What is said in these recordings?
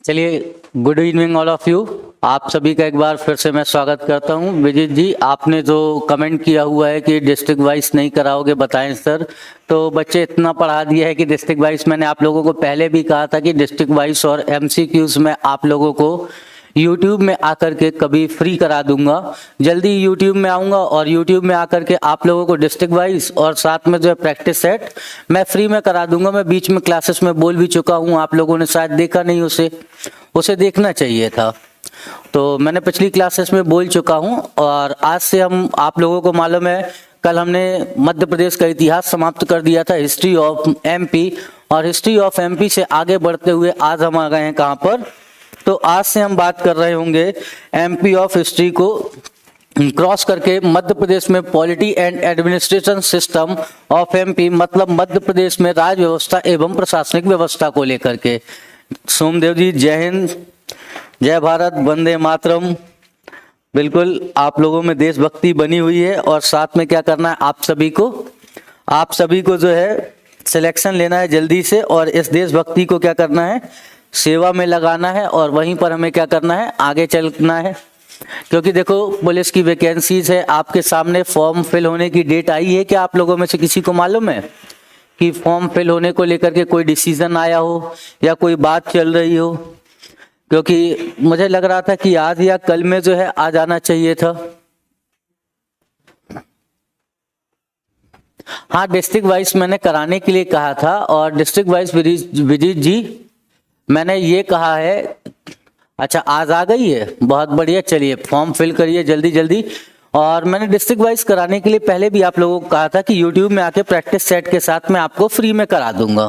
चलिए, good evening all of you. आप सभी का एक बार फिर से मैं स्वागत करता हूं। विजित जी, आपने जो कमेंट किया हुआ है कि डिस्ट्रिक्ट वाइज नहीं कराओगे, बताएं सर। तो बच्चे इतना पढ़ा दिया है कि डिस्ट्रिक्ट वाइज मैंने आप लोगों को पहले भी कहा था कि डिस्ट्रिक्ट वाइज और एमसीक्यूज में आप लोगों को YouTube में आकर के कभी फ्री करा दूंगा। जल्दी YouTube में आऊंगा और YouTube में आकर के आप लोगों को डिस्ट्रिक्ट वाइज और साथ में जो है प्रैक्टिस सेट मैं फ्री में करा दूंगा। मैं बीच में क्लासेस में बोल भी चुका हूं, आप लोगों ने शायद देखा नहीं, उसे देखना चाहिए था। तो मैंने पिछली क्लासेस में बोल चुका हूं और आज से हम आप लोगों को मालूम है कल हमने मध्य प्रदेश का इतिहास समाप्त कर दिया था, हिस्ट्री ऑफ एमपी, और हिस्ट्री ऑफ एमपी से आगे बढ़ते हुए आज हम आ गए हैं कहां पर। तो आज से हम बात कर रहे होंगे एमपी ऑफ हिस्ट्री को क्रॉस करके मध्य प्रदेश में polity and administration system of MP, मतलब मध्य प्रदेश में राज व्यवस्था एवं प्रशासनिक व्यवस्था को लेकर के। सोमदेव जी, जय हिंद, जय भारत, वंदे मातरम। बिल्कुल आप लोगों में देशभक्ति बनी हुई है और साथ में क्या करना है, आप सभी को जो है सिलेक्शन लेना है जल्दी से और इस देशभक्ति को क्या करना है, सेवा में लगाना है और वहीं पर हमें क्या करना है, आगे चलना है। क्योंकि देखो पुलिस की वैकेंसीज है, आपके सामने फॉर्म फिल होने की डेट आई है। क्या आप लोगों में से किसी को मालूम है कि फॉर्म फिल होने को लेकर के कोई डिसीजन आया हो या कोई बात चल रही हो? क्योंकि मुझे लग रहा था कि आज या कल में जो है आ जाना चाहिए था। हाँ, डिस्ट्रिक्ट वाइज मैंने कराने के लिए कहा था और डिस्ट्रिक्ट वाइज विजिट जी मैंने ये कहा है। अच्छा, आज आ गई है, बहुत बढ़िया। चलिए फॉर्म फिल करिए जल्दी जल्दी। और मैंने डिस्ट्रिक्ट वाइज कराने के लिए पहले भी आप लोगों को कहा था कि YouTube में आके प्रैक्टिस सेट के साथ मैं आपको फ्री में करा दूंगा।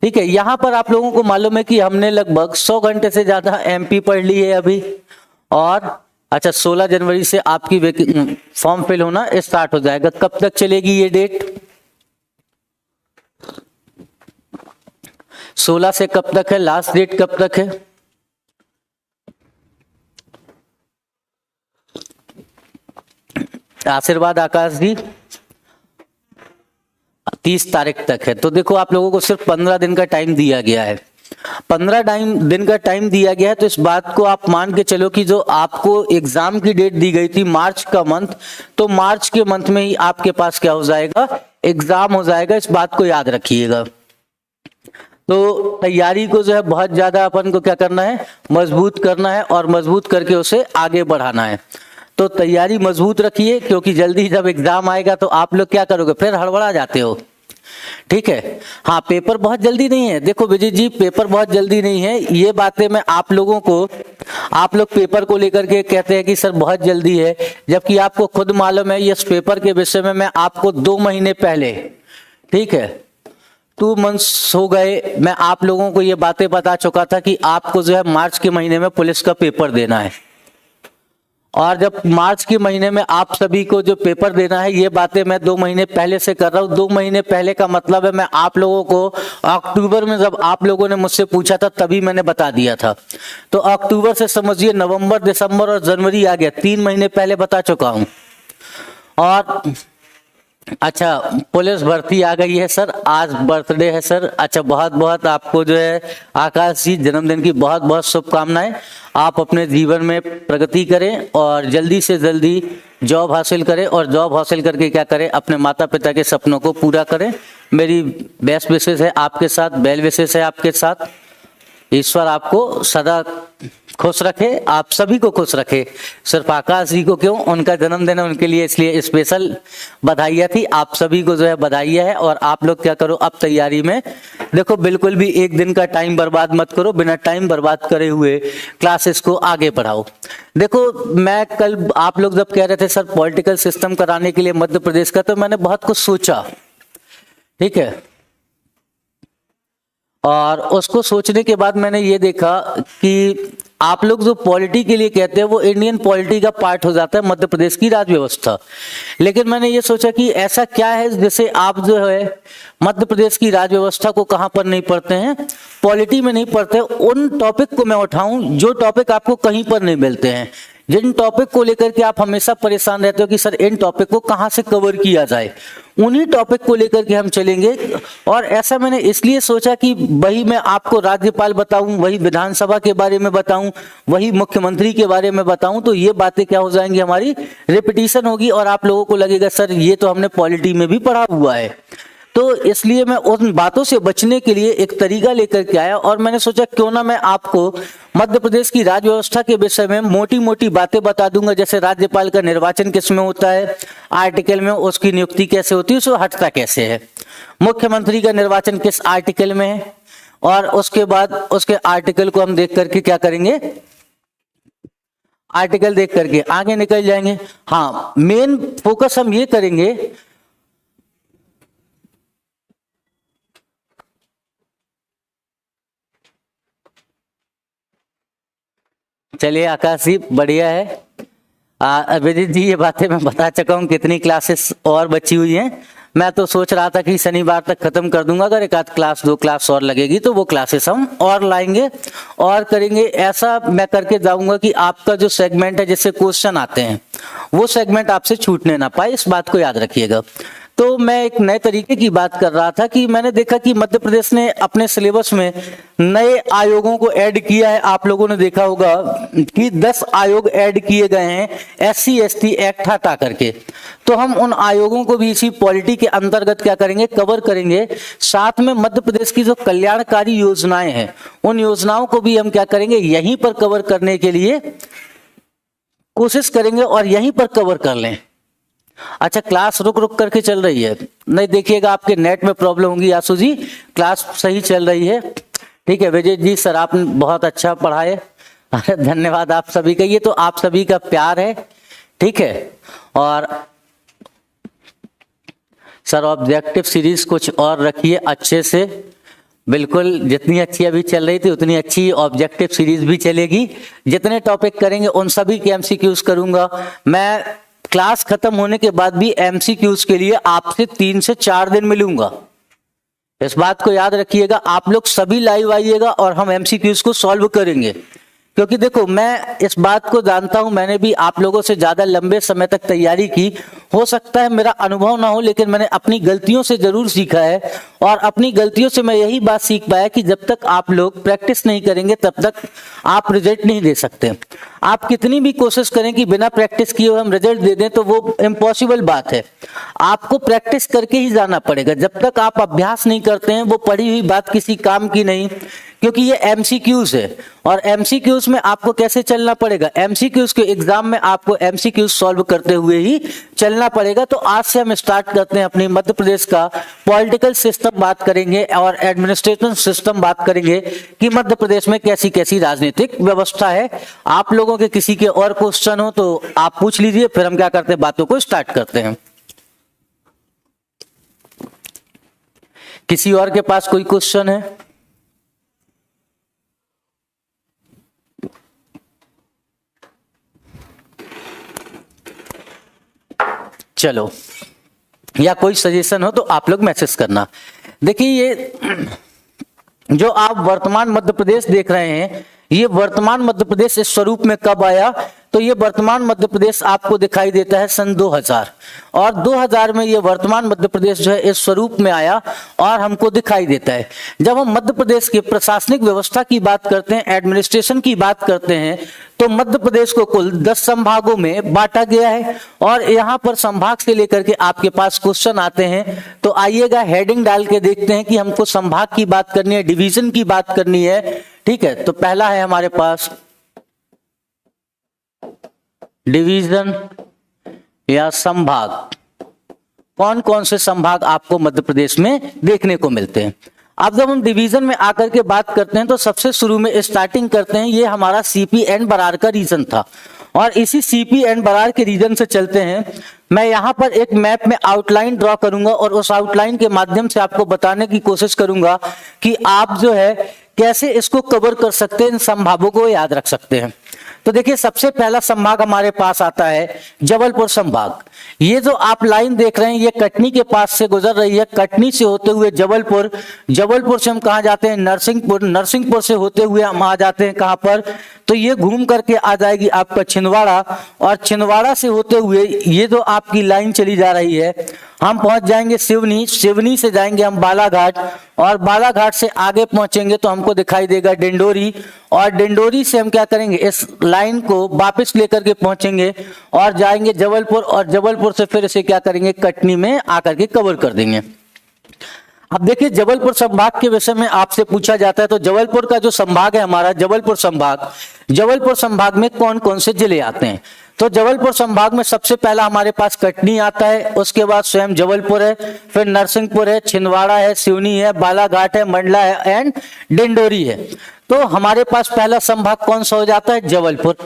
ठीक है, यहाँ पर आप लोगों को मालूम है कि हमने लगभग 100 घंटे से ज्यादा एमपी पढ़ ली है अभी। और अच्छा, 16 जनवरी से आपकी फॉर्म फिल होना स्टार्ट हो जाएगा। कब तक चलेगी ये डेट? 16 से कब तक है? लास्ट डेट कब तक है? आशीर्वाद आकाश जी, 30 तारीख तक है। तो देखो आप लोगों को सिर्फ 15 दिन का टाइम दिया गया है। 15 दिन का टाइम दिया गया है, तो इस बात को आप मान के चलो कि जो आपको एग्जाम की डेट दी गई थी मार्च का मंथ, तो मार्च के मंथ में ही आपके पास क्या हो जाएगा, एग्जाम हो जाएगा। इस बात को याद रखिएगा। तो तैयारी को जो है बहुत ज्यादा अपन को क्या करना है, मजबूत करना है और मजबूत करके उसे आगे बढ़ाना है। तो तैयारी मजबूत रखिए, क्योंकि जल्दी जब एग्जाम आएगा तो आप लोग क्या करोगे, फिर हड़बड़ा जाते हो। ठीक है, हाँ, पेपर बहुत जल्दी नहीं है। देखो विजय जी, पेपर बहुत जल्दी नहीं है। ये बातें मैं आप लोगों को, आप लोग पेपर को लेकर के कहते हैं कि सर बहुत जल्दी है, जबकि आपको खुद मालूम है इस पेपर के विषय में मैं आपको 2 महीने पहले, ठीक है, 2 मंथ्स हो गए, मैं आप लोगों को ये बातें बता चुका था कि आपको जो है मार्च के महीने में पुलिस का पेपर देना है। और जब मार्च के महीने में आप सभी को जो पेपर देना है, ये बातें मैं 2 महीने पहले से कर रहा हूँ। 2 महीने पहले का मतलब है मैं आप लोगों को अक्टूबर में, जब आप लोगों ने मुझसे पूछा था तभी मैंने बता दिया था। तो अक्टूबर से समझिए नवंबर, दिसंबर और जनवरी आ गया, 3 महीने पहले बता चुका हूँ। और अच्छा, पुलिस भर्ती आ गई है सर, आज बर्थडे है सर। अच्छा, बहुत बहुत आपको जो है आकाश जी जन्मदिन की बहुत बहुत शुभकामनाएं। आप अपने जीवन में प्रगति करें और जल्दी से जल्दी जॉब हासिल करें और जॉब हासिल करके क्या करें, अपने माता पिता के सपनों को पूरा करें। मेरी बेस्ट विशेष है आपके साथ, बेल विशेष है आपके साथ। ईश्वर आपको सदा खुश रखे, आप सभी को खुश रखे। सिर्फ आकाश जी को क्यों, उनका जन्मदिन है उनके लिए, इसलिए स्पेशल बधाइयाँ थी। आप सभी को जो है बधाइयाँ है। और आप लोग क्या करो, अब तैयारी में देखो, बिल्कुल भी एक दिन का टाइम बर्बाद मत करो। बिना टाइम बर्बाद करे हुए क्लासेस को आगे बढ़ाओ। देखो, मैं कल आप लोग जब कह रहे थे सर पॉलिटिकल सिस्टम कराने के लिए मध्य प्रदेश का, तो मैंने बहुत कुछ सोचा, ठीक है, और उसको सोचने के बाद मैंने ये देखा कि आप लोग जो पॉलिटी के लिए कहते हैं वो इंडियन पॉलिटी का पार्ट हो जाता है मध्य प्रदेश की राज व्यवस्था। लेकिन मैंने ये सोचा कि ऐसा क्या है जिसे आप जो है मध्य प्रदेश की राज व्यवस्था को कहां पर नहीं पढ़ते हैं, पॉलिटी में नहीं पढ़ते। उन टॉपिक को मैं उठाऊं जो टॉपिक आपको कहीं पर नहीं मिलते हैं। जिन टॉपिक को लेकर के आप हमेशा परेशान रहते हो कि सर इन टॉपिक को कहाँ से कवर किया जाए, उन्हीं टॉपिक को लेकर के हम चलेंगे। और ऐसा मैंने इसलिए सोचा कि वही मैं आपको राज्यपाल बताऊं, वही विधानसभा के बारे में बताऊं, वही मुख्यमंत्री के बारे में बताऊं, तो ये बातें क्या हो जाएंगी, हमारी रिपीटिशन होगी और आप लोगों को लगेगा सर ये तो हमने पॉलिटी में भी पढ़ा हुआ है। तो इसलिए मैं उन बातों से बचने के लिए एक तरीका लेकर के आया और मैंने सोचा क्यों ना मैं आपको मध्य प्रदेश की राज्य व्यवस्था के विषय में मोटी मोटी बातें बता दूंगा, जैसे राज्यपाल का निर्वाचन किस में होता है, आर्टिकल में उसकी नियुक्ति कैसे होती है, उसको हटता कैसे है, मुख्यमंत्री का निर्वाचन किस आर्टिकल में है, और उसके बाद उसके आर्टिकल को हम देख करके क्या करेंगे, आर्टिकल देख करके आगे निकल जाएंगे। हाँ, मेन फोकस हम ये करेंगे चलिए आकाश जी बढ़िया है। अभिजीत जी ये बातें मैं बता चुका हूँ, कितनी क्लासेस और बची हुई हैं। मैं तो सोच रहा था कि शनिवार तक खत्म कर दूंगा, अगर एक आध क्लास 2 क्लास और लगेगी तो वो क्लासेस हम और लाएंगे और करेंगे। ऐसा मैं करके जाऊंगा कि आपका जो सेगमेंट है जिससे क्वेश्चन आते हैं वो सेगमेंट आपसे छूटने ना पाए, इस बात को याद रखिएगा। तो मैं एक नए तरीके की बात कर रहा था कि मैंने देखा कि मध्य प्रदेश ने अपने सिलेबस में नए आयोगों को ऐड किया है। आप लोगों ने देखा होगा कि 10 आयोग ऐड किए गए हैं SC ST एक्ट हटा करके। तो हम उन आयोगों को भी इसी पॉलिटी के अंतर्गत क्या करेंगे, कवर करेंगे। साथ में मध्य प्रदेश की जो कल्याणकारी योजनाएं हैं उन योजनाओं को भी हम क्या करेंगे, यहीं पर कवर करने के लिए कोशिश करेंगे और यहीं पर कवर कर लें। अच्छा, क्लास रुक रुक करके चल रही है, नहीं देखिएगा आपके नेट में प्रॉब्लम होगी। आशु जी क्लास सही चल रही है, ठीक है। विजय जी सर आपने बहुत अच्छा पढ़ाए, अरे धन्यवाद आप सभी का, ये तो आप सभी का प्यार है, ठीक है। और सर ऑब्जेक्टिव सीरीज कुछ और रखिए अच्छे से, बिल्कुल जितनी अच्छी अभी चल रही थी उतनी अच्छी ऑब्जेक्टिव सीरीज भी चलेगी। जितने टॉपिक करेंगे उन सभी के MCQs करूंगा मैं। क्लास खत्म होने के बाद भी MCQs के लिए आपसे 3 से 4 दिन मिलूंगा, इस बात को याद रखिएगा। आप लोग सभी लाइव आइएगा और हम MCQs को सॉल्व करेंगे, क्योंकि देखो मैं इस बात को जानता हूं, मैंने भी आप लोगों से ज्यादा लंबे समय तक तैयारी की। हो सकता है मेरा अनुभव ना हो, लेकिन मैंने अपनी गलतियों से जरूर सीखा है और अपनी गलतियों से मैं यही बात सीख पाया कि जब तक आप लोग प्रैक्टिस नहीं करेंगे तब तक आप रिजल्ट नहीं दे सकते। आप कितनी भी कोशिश करें कि बिना प्रैक्टिस किए हुए हम रिजल्ट दे दें तो वो इम्पॉसिबल बात है। आपको प्रैक्टिस करके ही जाना पड़ेगा। जब तक आप अभ्यास नहीं करते हैं वो पढ़ी हुई बात किसी काम की नहीं, क्योंकि ये MCQs है और MCQs में आपको कैसे चलना पड़ेगा, MCQs के एग्जाम में आपको MCQs सॉल्व करते हुए ही चलना पड़ेगा। तो आज से हम स्टार्ट करते हैं अपनी मध्य प्रदेश का पॉलिटिकल सिस्टम बात करेंगे और एडमिनिस्ट्रेशन सिस्टम बात करेंगे कि मध्य प्रदेश में कैसी कैसी राजनीतिक व्यवस्था है। आप लोगों के किसी के और क्वेश्चन हो तो आप पूछ लीजिए, फिर हम क्या करते हैं, बातों को स्टार्ट करते हैं। किसी और के पास कोई क्वेश्चन है? चलो, या कोई सजेशन हो तो आप लोग मैसेज करना। देखिए ये जो आप वर्तमान मध्य प्रदेश देख रहे हैं, ये वर्तमान मध्य प्रदेश इस स्वरूप में कब आया, तो ये वर्तमान मध्य प्रदेश आपको दिखाई देता है सन 2000 और 2000 में ये वर्तमान मध्य प्रदेश जो है इस स्वरूप में आया और हमको दिखाई देता है। जब हम मध्य प्रदेश के प्रशासनिक व्यवस्था की बात करते हैं, एडमिनिस्ट्रेशन की बात करते हैं, तो मध्य प्रदेश को कुल 10 संभागों में बांटा गया है और यहाँ पर संभाग से लेकर के आपके पास क्वेश्चन आते हैं। तो आइएगा हेडिंग डाल के देखते हैं कि हमको संभाग की बात करनी है, डिवीजन की बात करनी है, ठीक है। तो पहला है हमारे पास डिवीजन या संभाग। कौन कौन से संभाग आपको मध्य प्रदेश में देखने को मिलते हैं? अब जब हम डिवीजन में आकर के बात करते हैं तो सबसे शुरू में स्टार्टिंग करते हैं, ये हमारा CP एंड बरार का रीजन था और इसी CP एंड बरार के रीजन से चलते हैं। मैं यहाँ पर एक मैप में आउटलाइन ड्रॉ करूंगा और उस आउटलाइन के माध्यम से आपको बताने की कोशिश करूंगा कि आप जो है कैसे इसको कवर कर सकते हैं, इन संभागों को याद रख सकते हैं। तो देखिए सबसे पहला संभाग हमारे पास आता है जबलपुर संभाग। ये जो आप लाइन देख रहे हैं ये कटनी के पास से गुजर रही है, कटनी से होते हुए जबलपुर, जबलपुर से हम कहाँ जाते हैं नरसिंहपुर, नरसिंहपुर से होते हुए हम आ जाते हैं कहाँ पर, तो ये घूम करके आ जाएगी आपका छिंदवाड़ा, और छिंदवाड़ा से होते हुए ये जो आपकी लाइन चली जा रही है हम पहुंच जाएंगे सिवनी, सिवनी से जाएंगे हम बालाघाट, और बालाघाट से आगे पहुंचेंगे तो हमको दिखाई देगा डिंडोरी, और डिंडोरी से हम क्या करेंगे इस लाइन को वापस लेकर के पहुंचेंगे और जाएंगे जबलपुर, और जबलपुर से फिर इसे क्या करेंगे कटनी में आकर के कवर कर देंगे। अब देखिए जबलपुर संभाग के विषय में आपसे पूछा जाता है, तो जबलपुर का जो संभाग है हमारा जबलपुर संभाग, जबलपुर संभाग में कौन कौन से जिले आते हैं, तो जबलपुर संभाग में सबसे पहला हमारे पास कटनी आता है, उसके बाद स्वयं जबलपुर है, फिर नरसिंहपुर है, छिंदवाड़ा है, सिवनी है, बालाघाट है, मंडला है एंड डिंडोरी है। तो हमारे पास पहला संभाग कौन सा हो जाता है जबलपुर।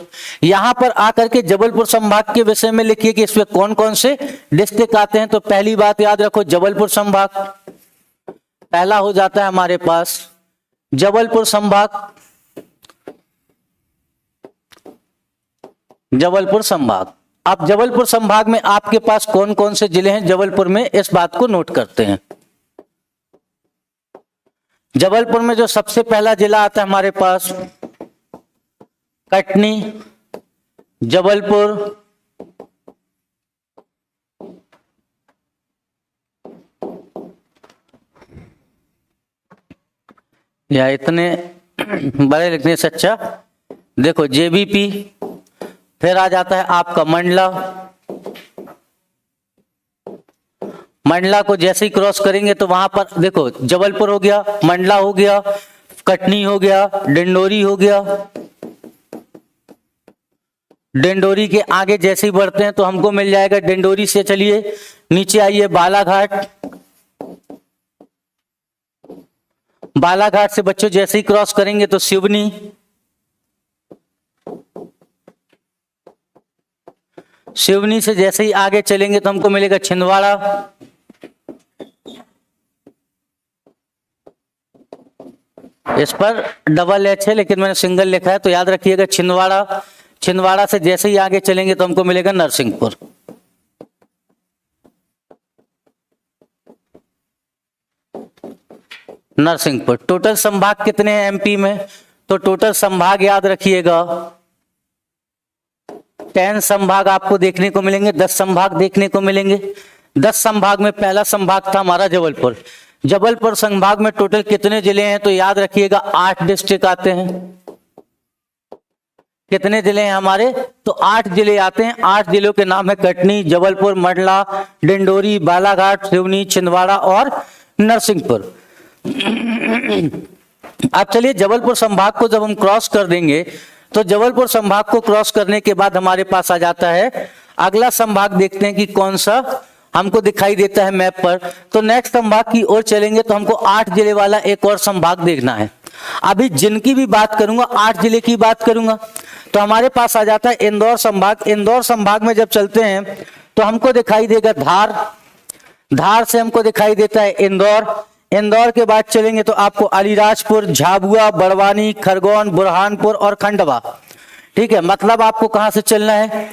यहां पर आकर के जबलपुर संभाग के विषय में लिखिए कि इसमें कौन कौन से डिस्ट्रिक्ट आते हैं। तो पहली बात याद रखो जबलपुर संभाग पहला हो जाता है हमारे पास जबलपुर संभाग, जबलपुर संभाग। अब जबलपुर संभाग में आपके पास कौन कौन से जिले हैं जबलपुर में, इस बात को नोट करते हैं। जबलपुर में जो सबसे पहला जिला आता है हमारे पास कटनी, जबलपुर, या इतने बड़े लिखने से अच्छा देखो जेबीपी, फिर आ जाता है आपका मंडला, मंडला को जैसे ही क्रॉस करेंगे तो वहां पर देखो जबलपुर हो गया, मंडला हो गया, कटनी हो गया, डिंडोरी हो गया। डिंडोरी के आगे जैसे ही बढ़ते हैं तो हमको मिल जाएगा, डिंडोरी से चलिए नीचे आइए बालाघाट, बालाघाट से बच्चों जैसे ही क्रॉस करेंगे तो सिवनी, सिवनी से जैसे ही आगे चलेंगे तो हमको मिलेगा छिंदवाड़ा, इस पर डबल एच है लेकिन मैंने सिंगल लिखा है तो याद रखिएगा छिंदवाड़ा, छिंदवाड़ा से जैसे ही आगे चलेंगे तो हमको मिलेगा नरसिंहपुर। नरसिंहपुर। टोटल संभाग कितने हैं एमपी में, तो टोटल संभाग याद रखिएगा 10 संभाग आपको देखने को मिलेंगे, 10 संभाग देखने को मिलेंगे। 10 संभाग में पहला संभाग था हमारा जबलपुर। जबलपुर संभाग में टोटल कितने जिले हैं, तो याद रखिएगा 8 डिस्ट्रिक्ट आते हैं। कितने जिले हैं हमारे, तो 8 जिले आते हैं। 8 जिलों के नाम है कटनी, जबलपुर, मंडला, डिंडोरी, बालाघाट, सिवनी, छिंदवाड़ा और नरसिंहपुर। अब चलिए जबलपुर संभाग को जब हम क्रॉस कर देंगे तो जबलपुर संभाग को क्रॉस करने के बाद हमारे पास आ जाता है अगला संभाग, देखते हैं कि कौन सा हमको दिखाई देता है मैप पर। तो नेक्स्ट संभाग की ओर चलेंगे तो हमको 8 जिले वाला एक और संभाग देखना है। अभी जिनकी भी बात करूंगा 8 जिले की बात करूंगा तो हमारे पास आ जाता है इंदौर संभाग। इंदौर संभाग में जब चलते हैं तो हमको दिखाई देगा धार, धार से हमको दिखाई देता है इंदौर। इंदौर के बाद चलेंगे तो आपको अलीराजपुर, झाबुआ, बड़वानी, खरगोन, बुरहानपुर और खंडवा। ठीक है, मतलब आपको कहां से चलना है,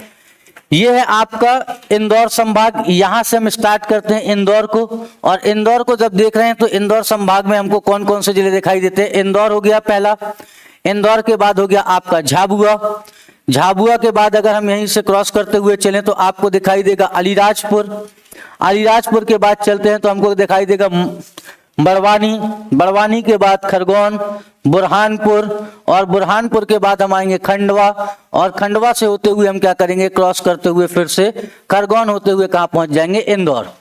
ये है आपका इंदौर संभाग। यहां से हम स्टार्ट करते हैं इंदौर को, और इंदौर को जब देख रहे हैं तो इंदौर संभाग में हमको कौन कौन से जिले दिखाई देते हैं। इंदौर हो गया पहला, इंदौर के बाद हो गया आपका झाबुआ, झाबुआ के बाद अगर हम यहीं से क्रॉस करते हुए चलें तो आपको दिखाई देगा अलीराजपुर, अलीराजपुर के बाद चलते हैं तो हमको दिखाई देगा बड़वानी, बड़वानी के बाद खरगोन, बुरहानपुर, और बुरहानपुर के बाद हम आएंगे खंडवा, और खंडवा से होते हुए हम क्या करेंगे, क्रॉस करते हुए फिर से खरगोन होते हुए कहां पहुंच जाएंगे, इंदौर।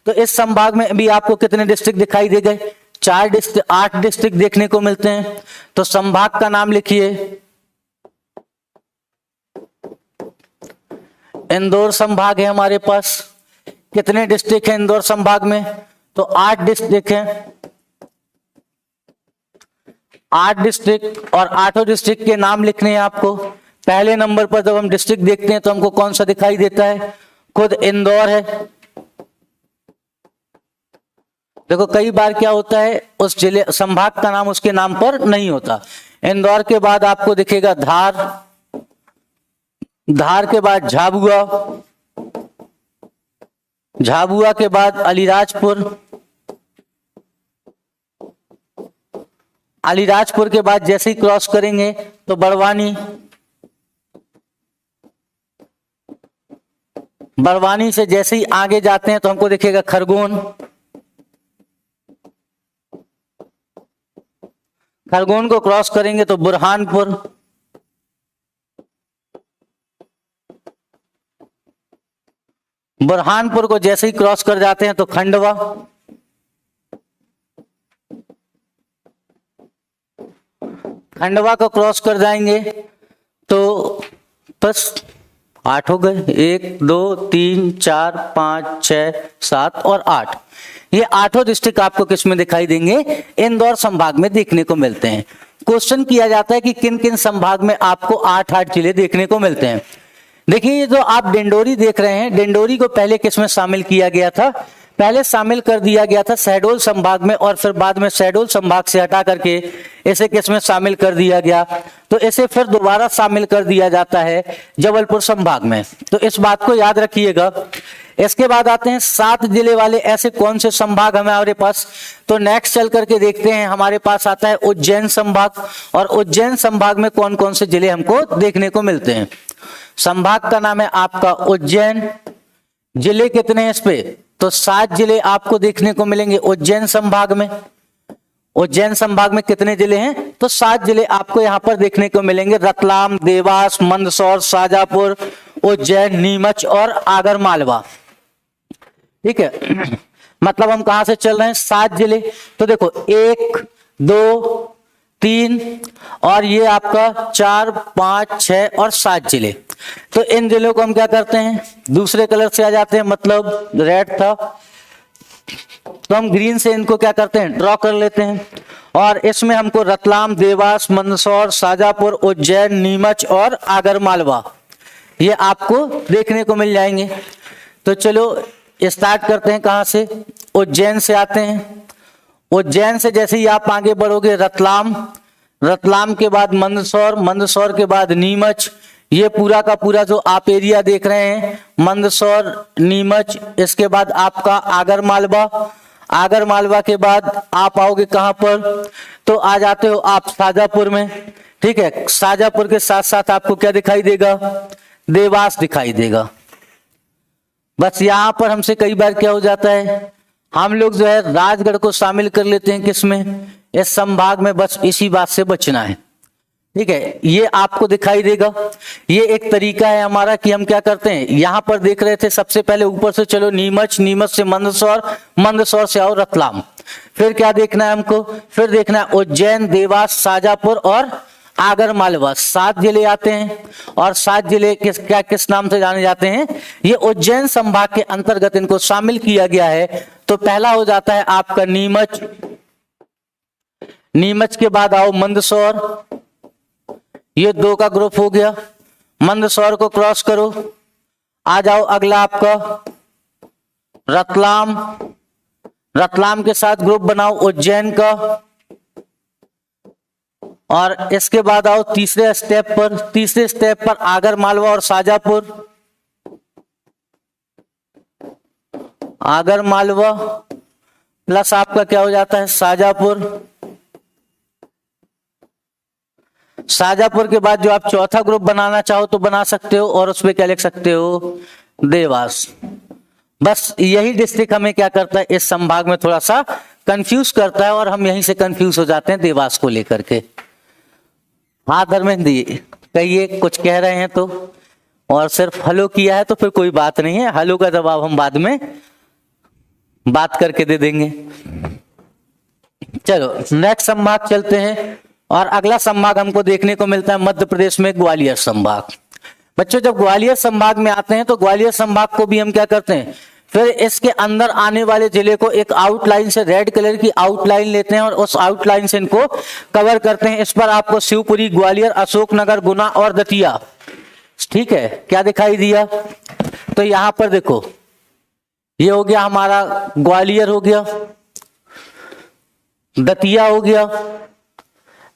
तो इस संभाग में भी आपको कितने डिस्ट्रिक्ट दिखाई दे गए, 4 डिस्ट्रिक्ट, 8 डिस्ट्रिक्ट देखने को मिलते हैं। तो संभाग का नाम लिखिए, इंदौर संभाग है हमारे पास। कितने डिस्ट्रिक्ट हैं इंदौर संभाग में, तो 8 डिस्ट्रिक्ट हैं, 8 डिस्ट्रिक्ट, और 8 डिस्ट्रिक्ट के नाम लिखने हैं आपको। पहले नंबर पर जब हम डिस्ट्रिक्ट देखते हैं तो हमको कौन सा दिखाई देता है, खुद इंदौर है। देखो कई बार क्या होता है, उस जिले संभाग का नाम उसके नाम पर नहीं होता। इंदौर के बाद आपको दिखेगा धार, धार के बाद झाबुआ, झाबुआ के बाद अलीराजपुर, अलीराजपुर के बाद जैसे ही क्रॉस करेंगे तो बड़वानी, बड़वानी से जैसे ही आगे जाते हैं तो हमको दिखेगा खरगोन, खरगोन को क्रॉस करेंगे तो बुरहानपुर, बुरहानपुर को जैसे ही क्रॉस कर जाते हैं तो खंडवा, खंडवा को क्रॉस कर जाएंगे तो बस 8 हो गए, 1 2 3 4 5 6 7 और 8। ये 8 डिस्ट्रिक्ट आपको किस में दिखाई देंगे? इंदौर संभाग में देखने को मिलते हैं। क्वेश्चन किया जाता है कि किन किन संभाग में आपको 8 जिले देखने को मिलते हैं। देखिए ये जो आप डिंडोरी देख रहे हैं, डिंडोरी को पहले किस में शामिल किया गया था? पहले शामिल कर दिया गया था शहडोल संभाग में, और फिर बाद में शहडोल संभाग से हटा करके इसे किस में शामिल कर दिया गया? तो इसे फिर दोबारा शामिल कर दिया जाता है जबलपुर संभाग में। तो इस बात को याद रखिएगा। इसके बाद आते हैं 7 जिले वाले ऐसे कौन से संभाग हमारे पास? तो नेक्स्ट चल करके देखते हैं, हमारे पास आता है उज्जैन संभाग। और उज्जैन संभाग में कौन कौन से जिले हमको देखने को मिलते हैं? संभाग का नाम है आपका उज्जैन। जिले कितने हैं इस पे? तो 7 जिले आपको देखने को मिलेंगे उज्जैन संभाग में। उज्जैन संभाग में कितने जिले हैं? तो 7 जिले आपको यहां पर देखने को मिलेंगे। रतलाम, देवास, मंदसौर, शाजापुर, उज्जैन, नीमच और आगरमालवा। ठीक है, मतलब हम कहां से चल रहे हैं? 7 जिले। तो देखो 1 2 3 और ये आपका 4 5 6 और 7 जिले। तो इन जिलों को हम क्या करते हैं? दूसरे कलर से आ जाते हैं, मतलब रेड था तो हम ग्रीन से इनको क्या करते हैं? ड्रॉ कर लेते हैं। और इसमें हमको रतलाम, देवास, मंदसौर, शाजापुर, उज्जैन, नीमच और आगरमालवा ये आपको देखने को मिल जाएंगे। तो चलो स्टार्ट करते हैं। कहां से? उज्जैन से आते हैं। उज्जैन से जैसे ही आप आगे बढ़ोगे रतलाम, रतलाम के बाद मंदसौर, मंदसौर के बाद नीमच। ये पूरा का पूरा जो आप एरिया देख रहे हैं मंदसौर, नीमच, इसके बाद आपका आगरमालवा। आगरमालवा के बाद आप आओगे कहां पर? तो आ जाते हो आप शाजापुर में। ठीक है, शाजापुर के साथ साथ आपको क्या दिखाई देगा? देवास दिखाई देगा। बस यहां पर हमसे कई बार क्या हो जाता है, हम लोग जो है राजगढ़ को शामिल कर लेते हैं किसमें? इस संभाग में। बस इसी बात से बचना है। ठीक है, ये आपको दिखाई देगा। ये एक तरीका है हमारा कि हम क्या करते हैं, यहां पर देख रहे थे सबसे पहले ऊपर से चलो नीमच, नीमच से मंदसौर, मंदसौर से आओ रतलाम। फिर क्या देखना है हमको? फिर देखना है उज्जैन, देवास, शाजापुर और आगरमालवा। 7 जिले आते हैं। और 7 जिले किस नाम से जाने जाते हैं? ये उज्जैन संभाग के अंतर्गत इनको शामिल किया गया है। तो पहला हो जाता है आपका नीमच। नीमच के बाद आओ मंदसौर। ये 2 का ग्रुप हो गया। मंदसौर को क्रॉस करो, आ जाओ अगला आपका रतलाम। रतलाम के साथ ग्रुप बनाओ उज्जैन का। और इसके बाद आओ तीसरे स्टेप पर। तीसरे स्टेप पर आगरमालवा और शाजापुर। आगरमालवा प्लस आपका क्या हो जाता है? शाजापुर। शाजापुर के बाद जो आप चौथा ग्रुप बनाना चाहो तो बना सकते हो, और उसमें क्या लिख सकते हो? देवास। बस यही डिस्ट्रिक्ट हमें क्या करता है, इस संभाग में थोड़ा सा कंफ्यूज करता है, और हम यहीं से कंफ्यूज हो जाते हैं देवास को लेकर के। हाँ धर्मेंद्र जी कहिए, कुछ कह रहे हैं तो? और सिर्फ हेलो किया है तो फिर कोई बात नहीं है, हेलो का जवाब हम बाद में बात करके दे देंगे। चलो नेक्स्ट संभाग चलते हैं। और अगला संभाग हमको देखने को मिलता है मध्य प्रदेश में ग्वालियर संभाग। बच्चों जब ग्वालियर संभाग में आते हैं तो ग्वालियर संभाग को भी हम क्या करते हैं, फिर इसके अंदर आने वाले जिले को एक आउटलाइन से, रेड कलर की आउटलाइन लेते हैं और उस आउटलाइन से इनको कवर करते हैं। इस पर आपको शिवपुरी, ग्वालियर, अशोकनगर, गुना और दतिया, ठीक है, क्या दिखाई दिया? तो यहां पर देखो ये हो गया हमारा ग्वालियर, हो गया दतिया, हो गया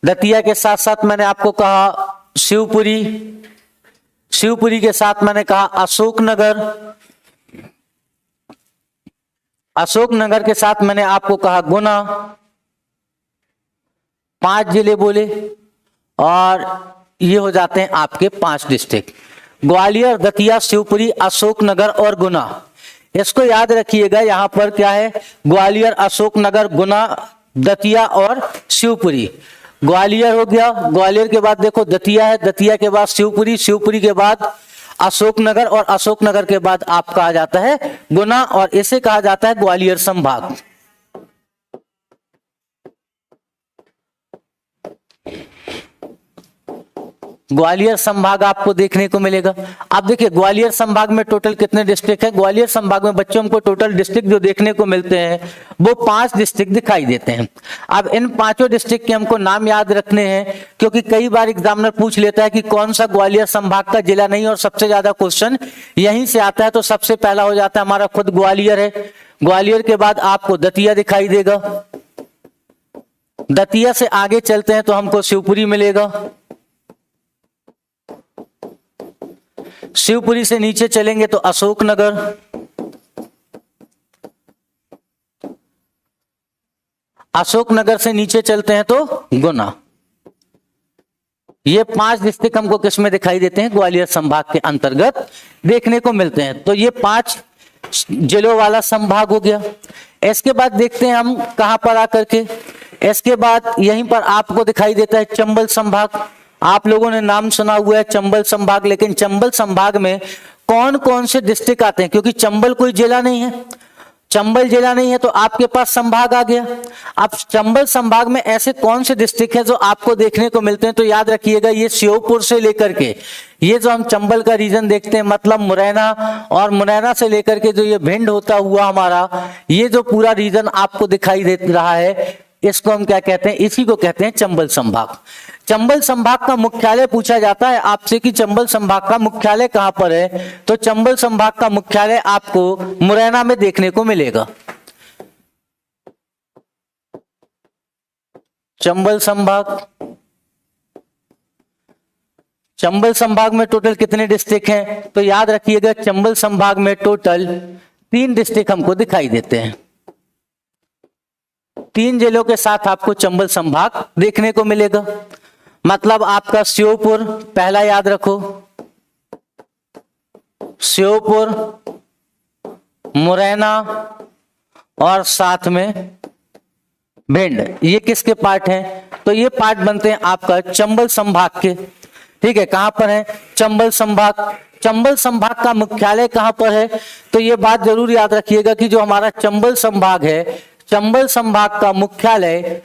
दतिया के साथ साथ मैंने आपको कहा शिवपुरी, शिवपुरी के साथ मैंने कहा अशोकनगर, अशोकनगर के साथ मैंने आपको कहा गुना, 5 जिले बोले और ये हो जाते हैं आपके 5 डिस्ट्रिक्ट, ग्वालियर, दतिया, शिवपुरी, अशोकनगर और गुना। इसको याद रखिएगा, यहां पर क्या है, ग्वालियर, अशोकनगर, गुना, दतिया और शिवपुरी। ग्वालियर हो गया, ग्वालियर के बाद देखो दतिया है, दतिया के बाद शिवपुरी, शिवपुरी के बाद अशोकनगर और अशोकनगर के बाद आपका आ जाता है गुना और इसे कहा जाता है ग्वालियर संभाग। ग्वालियर संभाग आपको देखने को मिलेगा। अब देखिए ग्वालियर संभाग में टोटल कितने डिस्ट्रिक्ट है। ग्वालियर संभाग में बच्चों को टोटल डिस्ट्रिक्ट जो देखने को मिलते हैं वो 5 डिस्ट्रिक्ट दिखाई देते हैं। अब इन 5 डिस्ट्रिक्ट के हमको नाम याद रखने हैं क्योंकि कई बार एग्जामिनर पूछ लेता है कि कौन सा ग्वालियर संभाग का जिला नहीं, और सबसे ज्यादा क्वेश्चन यहीं से आता है। तो सबसे पहला हो जाता है हमारा खुद ग्वालियर है। ग्वालियर के बाद आपको दतिया दिखाई देगा, दतिया से आगे चलते हैं तो हमको शिवपुरी मिलेगा, शिवपुरी से नीचे चलेंगे तो अशोकनगर, अशोकनगर से नीचे चलते हैं तो गुना। ये 5 डिस्ट्रिक्ट हमको किस में दिखाई देते हैं, ग्वालियर संभाग के अंतर्गत देखने को मिलते हैं। तो ये 5 जिलों वाला संभाग हो गया। इसके बाद देखते हैं हम कहां पर आकर के, इसके बाद यहीं पर आपको दिखाई देता है चंबल संभाग। आप लोगों ने नाम सुना हुआ है चंबल संभाग, लेकिन चंबल संभाग में कौन कौन से डिस्ट्रिक्ट आते हैं, क्योंकि चंबल कोई जिला नहीं है, चंबल जिला नहीं है तो आपके पास संभाग आ गया। अब चंबल संभाग में ऐसे कौन से डिस्ट्रिक्ट है जो आपको देखने को मिलते हैं, तो याद रखिएगा ये श्योपुर से लेकर के ये जो हम चंबल का रीजन देखते हैं, मतलब मुरैना, और मुरैना से लेकर के जो ये भिंड होता हुआ हमारा ये जो पूरा रीजन आपको दिखाई दे रहा है, इसको हम क्या कहते हैं, इसी को कहते हैं चंबल संभाग। चंबल संभाग का मुख्यालय पूछा जाता है आपसे कि चंबल संभाग का मुख्यालय कहां पर है, तो चंबल संभाग का मुख्यालय आपको मुरैना में देखने को मिलेगा। चंबल संभाग, चंबल संभाग में टोटल कितने डिस्ट्रिक्ट हैं, तो याद रखिएगा चंबल संभाग में टोटल 3 डिस्ट्रिक्ट हमको दिखाई देते हैं। 3 जिलों के साथ आपको चंबल संभाग देखने को मिलेगा। मतलब आपका श्योपुर पहला याद रखो, श्योपुर, मुरैना और साथ में भिंड, ये किसके पार्ट हैं, तो ये पार्ट बनते हैं आपका चंबल संभाग के। ठीक है, कहां पर है, चंबल संभाग। चंबल संभाग का मुख्यालय कहां पर है, तो ये बात जरूर याद रखिएगा कि जो हमारा चंबल संभाग है, चंबल संभाग का मुख्यालय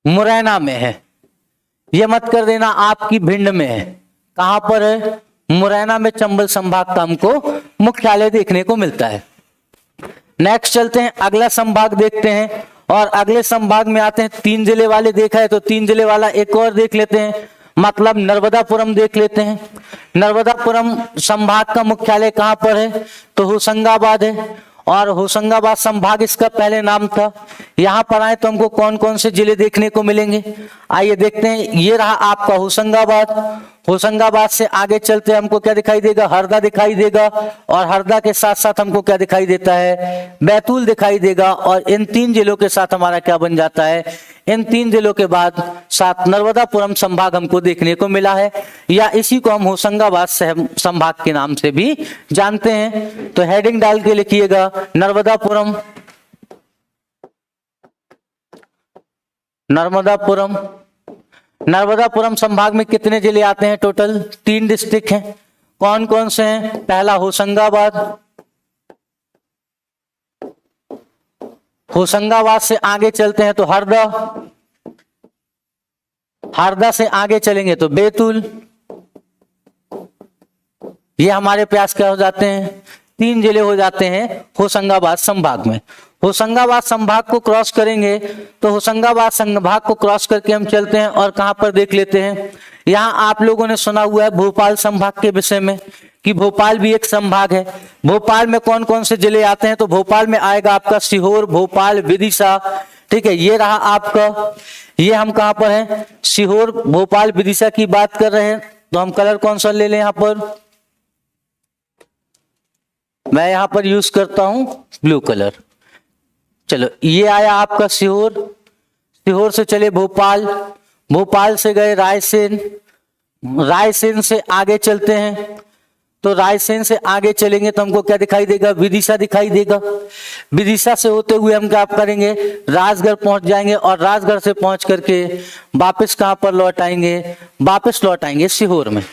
मुरैना में है। ये मत कर देना आपकी भिंड में है, कहां पर है, मुरैना में चंबल संभाग का हमको मुख्यालय देखने को मिलता है। नेक्स्ट चलते हैं, अगला संभाग देखते हैं और अगले संभाग में आते हैं 3 जिले वाले देखा है, तो 3 जिले वाला एक और देख लेते हैं, मतलब नर्मदापुरम देख लेते हैं। नर्मदापुरम संभाग का मुख्यालय कहां पर है, तो होशंगाबाद है, और होशंगाबाद संभाग इसका पहले नाम था। यहां पर आए तो हमको कौन कौन से जिले देखने को मिलेंगे, आइए देखते हैं। ये रहा आपका होशंगाबाद। होशंगाबाद से आगे चलते हैं, हमको क्या दिखाई देगा, हरदा दिखाई देगा, और हरदा के साथ साथ हमको क्या दिखाई देता है, बैतूल दिखाई देगा। और इन 3 जिलों के साथ हमारा क्या बन जाता है, इन 3 जिलों के बाद साथ नर्मदापुरम संभाग हमको देखने को मिला है, या इसी को हम होशंगाबाद संभाग के नाम से भी जानते हैं। तो हेडिंग डाल के लिखिएगा नर्मदापुरम, नर्मदापुरम। नर्मदापुरम संभाग में कितने जिले आते हैं, टोटल 3 डिस्ट्रिक्ट हैं। कौन कौन से हैं, पहला होशंगाबाद, होशंगाबाद से आगे चलते हैं तो हरदा, हरदा से आगे चलेंगे तो बैतूल। ये हमारे प्यास क्या हो जाते हैं, 3 जिले हो जाते हैं होशंगाबाद संभाग में। होशंगाबाद संभाग को क्रॉस करेंगे तो होशंगाबाद संभाग को क्रॉस करके हम चलते हैं और कहां पर देख लेते हैं, यहां आप लोगों ने सुना हुआ है भोपाल संभाग के विषय में कि भोपाल भी एक संभाग है। भोपाल में कौन कौन से जिले आते हैं, तो भोपाल में आएगा आपका सीहोर, भोपाल, विदिशा। ठीक है, ये रहा आपका, ये हम कहां पर हैं, सीहोर, भोपाल, विदिशा की बात कर रहे हैं, तो हम कलर कौन सा ले लें, यहां पर मैं यहाँ पर यूज करता हूं ब्लू कलर। चलो ये आया आपका सीहोर, सीहोर से चले भोपाल, भोपाल से गए रायसेन, रायसेन से आगे चलते हैं तो रायसेन से आगे चलेंगे तो हमको क्या दिखाई देगा, विदिशा दिखाई देगा। विदिशा से होते हुए हम क्या करेंगे, राजगढ़ पहुंच जाएंगे और राजगढ़ से पहुंच करके वापस कहां पर लौट आएंगे, वापस लौट आएंगे सीहोर में।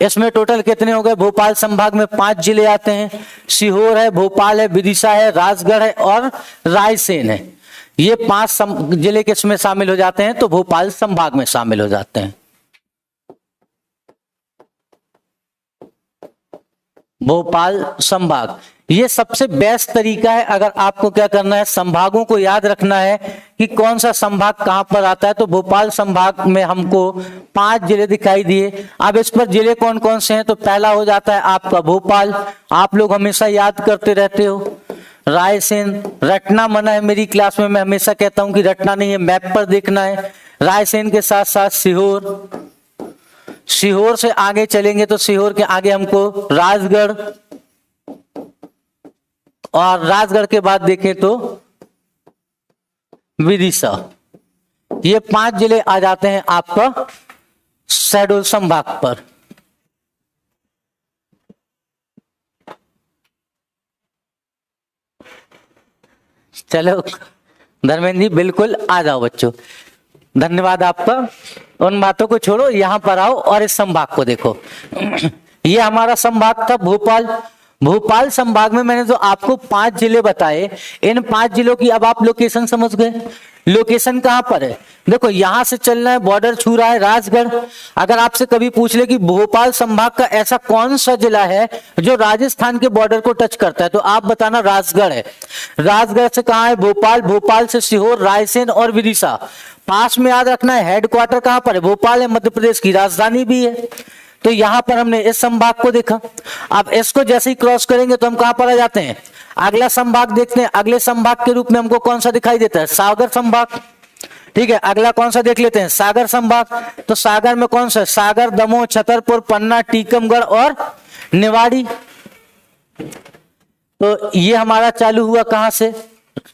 इसमें टोटल कितने हो गए, भोपाल संभाग में 5 जिले आते हैं, सीहोर है, भोपाल है, विदिशा है, राजगढ़ है और रायसेन है। ये 5 जिले किसमें शामिल हो जाते हैं, तो भोपाल संभाग में शामिल हो जाते हैं। भोपाल संभाग ये सबसे बेस्ट तरीका है अगर आपको क्या करना है, संभागों को याद रखना है कि कौन सा संभाग कहां पर आता है। तो भोपाल संभाग में हमको 5 जिले दिखाई दिए। अब इस पर जिले कौन कौन से हैं, तो पहला हो जाता है आपका भोपाल, आप लोग हमेशा याद करते रहते हो। रायसेन, रटना मना है मेरी क्लास में, मैं हमेशा कहता हूं कि रटना नहीं है, मैप पर देखना है। रायसेन के साथ साथ सीहोर, सीहोर से आगे चलेंगे तो सीहोर के आगे हमको राजगढ़, और राजगढ़ के बाद देखें तो विदिशा। ये 5 जिले आ जाते हैं आपका शहडोल संभाग पर। चलो धर्मेंद्र जी बिल्कुल आ जाओ बच्चों, धन्यवाद आपका। उन बातों को छोड़ो, यहां पर आओ और इस संभाग को देखो। ये हमारा संभाग था भोपाल। भोपाल संभाग में मैंने जो आपको 5 जिले बताए, इन 5 जिलों की अब आप लोकेशन समझ गए। लोकेशन कहां पर है, देखो यहां से चलना है, बॉर्डर छू रहा है राजगढ़। अगर आपसे कभी पूछ ले कि भोपाल संभाग का ऐसा कौन सा जिला है जो राजस्थान के बॉर्डर को टच करता है, तो आप बताना राजगढ़ है। राजगढ़ से कहां है, भोपाल, भोपाल से सीहोर, रायसेन और विदिशा। पास में याद रखना है हेडक्वार्टर कहां पर है, भोपाल है, मध्य प्रदेश की राजधानी भी है। तो यहां पर हमने इस संभाग को देखा। अब इसको जैसे ही क्रॉस करेंगे तो हम कहां पर आ जाते हैं, अगला संभाग देखते हैं। अगले संभाग के रूप में हमको कौन सा दिखाई देता है, सागर संभाग। ठीक है, अगला कौन सा देख लेते हैं, सागर संभाग। तो सागर में कौन सा, सागर, दमोह, छतरपुर, पन्ना, टीकमगढ़ और निवाड़ी। तो ये हमारा चालू हुआ कहां से,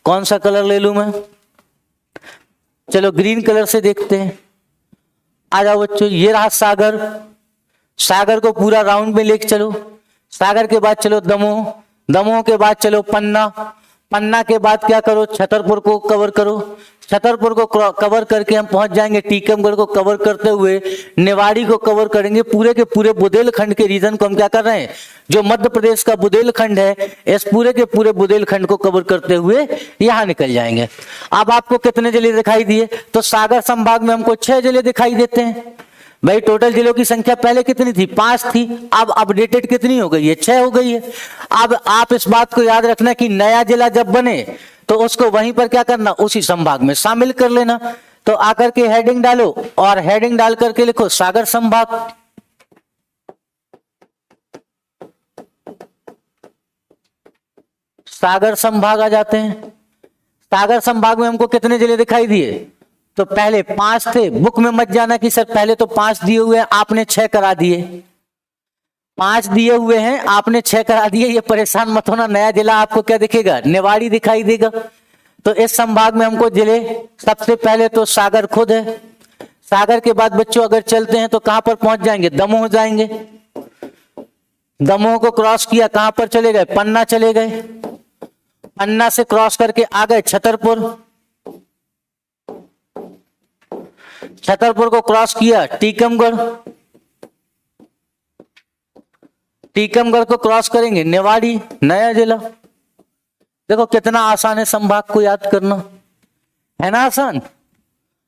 कौन सा कलर ले लूं मैं, चलो ग्रीन कलर से देखते हैं। आ जाओ बच्चों, ये रहा सागर। सागर को पूरा राउंड में लेके चलो। सागर के बाद चलो दमोह, दमोह के बाद चलो पन्ना, पन्ना के बाद क्या करो, छतरपुर को कवर करो। छतरपुर को कवर करके हम पहुंच जाएंगे टीकमगढ़ को कवर करते हुए, निवाड़ी को कवर करेंगे। पूरे के पूरे बुंदेलखंड के रीजन को हम क्या कर रहे हैं, जो मध्य प्रदेश का बुंदेलखंड है, इस पूरे के पूरे बुंदेलखंड को कवर करते हुए यहां निकल जाएंगे। अब आपको कितने जिले दिखाई दिए, तो सागर संभाग में हमको 6 जिले दिखाई देते हैं। भाई टोटल जिलों की संख्या पहले कितनी थी, 5 थी, अब अपडेटेड कितनी हो गई है, 6 हो गई है। अब आप इस बात को याद रखना कि नया जिला जब बने तो उसको वहीं पर क्या करना, उसी संभाग में शामिल कर लेना। तो आकर के हेडिंग डालो और हेडिंग डाल करके लिखो सागर संभाग। सागर संभाग आ जाते हैं। सागर संभाग में हमको कितने जिले दिखाई दिए, तो पहले 5 थे। बुक में मत जाना कि सर पहले तो 5 दिए हुए हैं, आपने 6 करा दिए। 5 दिए हुए हैं, आपने 6 करा दिए, ये परेशान मत होना। नया जिला आपको क्या दिखेगा, निवाड़ी दिखाई देगा। तो इस संभाग में हमको जिले, सबसे पहले तो सागर खुद है। सागर के बाद बच्चों अगर चलते हैं तो कहां पर पहुंच जाएंगे, दमोह जाएंगे। दमोह को क्रॉस किया, कहां पर चले गए, पन्ना चले गए। पन्ना से क्रॉस करके आ गए छतरपुर। छतरपुर को क्रॉस किया टीकमगढ़। टीकमगढ़ को क्रॉस करेंगे निवाड़ी, नया जिला। देखो कितना आसान है संभाग को याद करना, है ना आसान।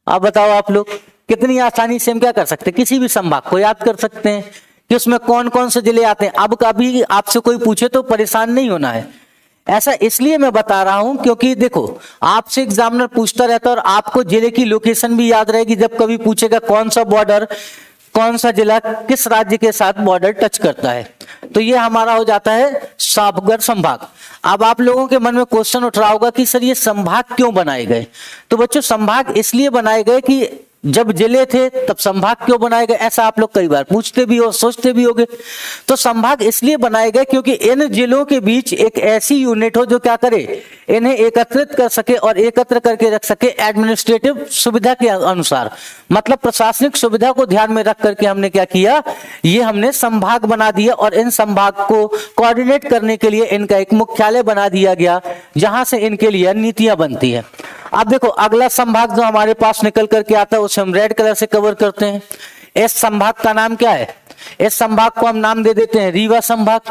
अब बताओ आप लोग कितनी आसानी से हम क्या कर सकते हैं, किसी भी संभाग को याद कर सकते हैं कि उसमें कौन कौन से जिले आते हैं। अब कभी आपसे कोई पूछे तो परेशान नहीं होना है। ऐसा इसलिए मैं बता रहा हूं क्योंकि देखो आपसे एग्जामिनर पूछता रहता है और आपको जिले की लोकेशन भी याद रहेगी। जब कभी पूछेगा कौन सा बॉर्डर, कौन सा जिला किस राज्य के साथ बॉर्डर टच करता है, तो ये हमारा हो जाता है सागर संभाग। अब आप लोगों के मन में क्वेश्चन उठ रहा होगा कि सर ये संभाग क्यों बनाए गए। तो बच्चों संभाग इसलिए बनाए गए कि जब जिले थे तब संभाग क्यों बनाए गए, ऐसा आप लोग कई बार पूछते भी हो, सोचते भी होगे। तो संभाग इसलिए बनाए गए क्योंकि इन जिलों के बीच एक ऐसी यूनिट हो जो क्या करे, इन्हें एकत्रित कर सके और एकत्र करके रख सके एडमिनिस्ट्रेटिव सुविधा के अनुसार। मतलब प्रशासनिक सुविधा को ध्यान में रख करके हमने क्या किया, ये हमने संभाग बना दिया और इन संभाग को कोऑर्डिनेट करने के लिए इनका एक मुख्यालय बना दिया गया जहां से इनके लिए नीतियां बनती है। अब देखो अगला संभाग जो हमारे पास निकल करके आता है उसे हम रेड कलर से कवर करते हैं। इस संभाग का नाम क्या है, इस संभाग को हम नाम दे देते हैं रीवा संभाग।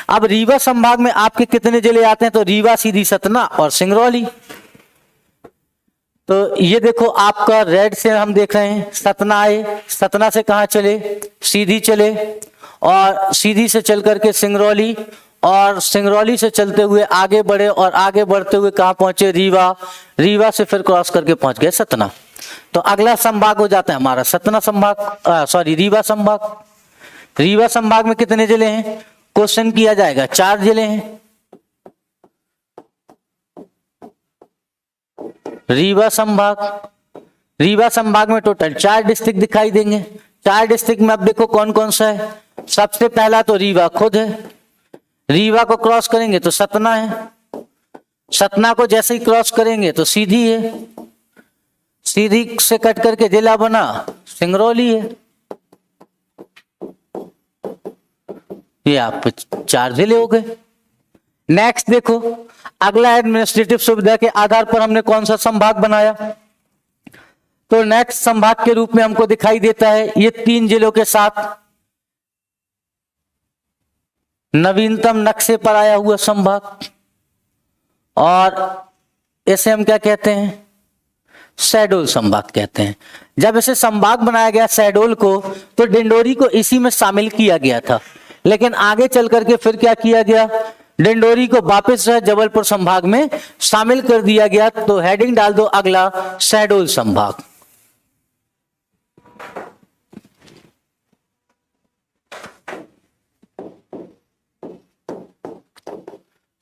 अब रीवा संभाग में आपके कितने जिले आते हैं, तो रीवा, सीधी, सतना और सिंगरौली। तो ये देखो आपका रेड से हम देख रहे हैं, सतना आए, सतना से कहां चले, सीधी चले और सीधी से चल करके सिंगरौली और सिंगरौली से चलते हुए आगे बढ़े और आगे बढ़ते हुए कहां पहुंचे, रीवा, रीवा से फिर क्रॉस करके पहुंच गए सतना। तो अगला संभाग हो जाता है हमारा सतना संभाग, रीवा संभाग। रीवा संभाग में कितने जिले हैं, क्वेश्चन किया जाएगा, 4 जिले हैं। रीवा संभाग, रीवा संभाग में टोटल 4 डिस्ट्रिक्ट दिखाई देंगे। 4 डिस्ट्रिक्ट में अब देखो कौन कौन सा है। सबसे पहला तो रीवा खुद है, रीवा को क्रॉस करेंगे तो सतना है, सतना को जैसे ही क्रॉस करेंगे तो सीधी है, सीधी से कट करके जिला बना सिंगरौली है। ये आप 4 जिले हो गए। नेक्स्ट देखो अगला एडमिनिस्ट्रेटिव सुविधा के आधार पर हमने कौन सा संभाग बनाया, तो नेक्स्ट संभाग के रूप में हमको दिखाई देता है ये 3 जिलों के साथ नवीनतम नक्शे पर आया हुआ संभाग, और इसे हम क्या कहते हैं, शहडोल संभाग कहते हैं। जब इसे संभाग बनाया गया शहडोल को, तो डिंडोरी को इसी में शामिल किया गया था, लेकिन आगे चल करके फिर क्या किया गया, डिंडोरी को वापस जबलपुर संभाग में शामिल कर दिया गया। तो हेडिंग डाल दो अगला शहडोल संभाग।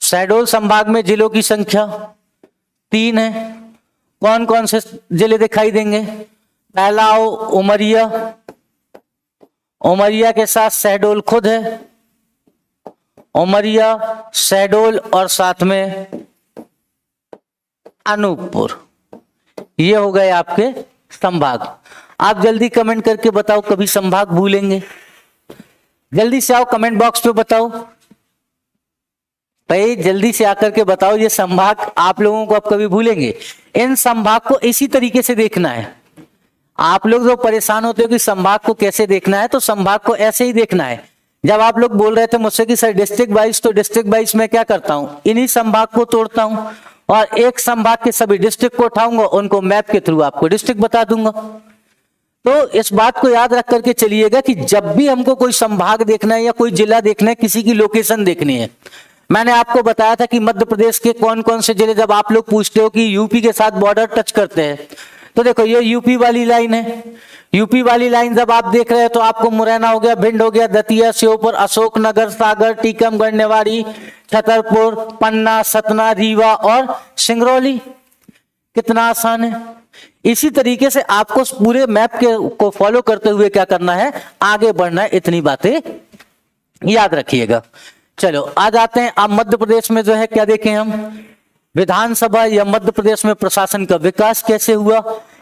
शहडोल संभाग में जिलों की संख्या 3 है। कौन कौन से जिले दिखाई देंगे, पहला उमरिया, उमरिया के साथ शहडोल खुद है, उमरिया, शहडोल और साथ में अनूपपुर। ये हो गए आपके संभाग। आप जल्दी कमेंट करके बताओ कभी संभाग भूलेंगे, जल्दी से आओ कमेंट बॉक्स पे बताओ भाई, जल्दी से आकर के बताओ ये संभाग आप लोगों को अब कभी भूलेंगे। इन संभाग को इसी तरीके से देखना है। आप लोग जो परेशान होते हो कि संभाग को कैसे देखना है, तो संभाग को ऐसे ही देखना है। जब आप लोग बोल रहे थे मुझसे कि सर डिस्ट्रिक्ट वाइज, तो डिस्ट्रिक्ट वाइज मैं क्या करता हूं, इन्हीं संभाग को तोड़ता हूं और एक संभाग के सभी डिस्ट्रिक्ट को उठाऊंगा, उनको मैप के थ्रू आपको डिस्ट्रिक्ट बता दूंगा। तो इस बात को याद रख करके चलिएगा कि जब भी हमको कोई संभाग देखना है या कोई जिला देखना है, किसी की लोकेशन देखनी है। मैंने आपको बताया था कि मध्य प्रदेश के कौन कौन से जिले, जब आप लोग पूछते हो कि यूपी के साथ बॉर्डर टच करते हैं, तो देखो ये यूपी वाली लाइन है। यूपी वाली लाइन जब आप देख रहे हैं तो आपको मुरैना हो गया, भिंड हो गया, दतिया, श्योपुर, अशोकनगर, सागर, टीकमगढ़, निवाड़ी, छतरपुर, पन्ना, सतना, रीवा और सिंगरौली। कितना आसान है। इसी तरीके से आपको पूरे मैप के को फॉलो करते हुए क्या करना है, आगे बढ़ना है। इतनी बातें याद रखिएगा। चलो आ जाते हैं। अब मध्य प्रदेश में जो है क्या देखें हम, विधानसभा या मध्य प्रदेश में प्रशासन का विकास कैसे हुआ,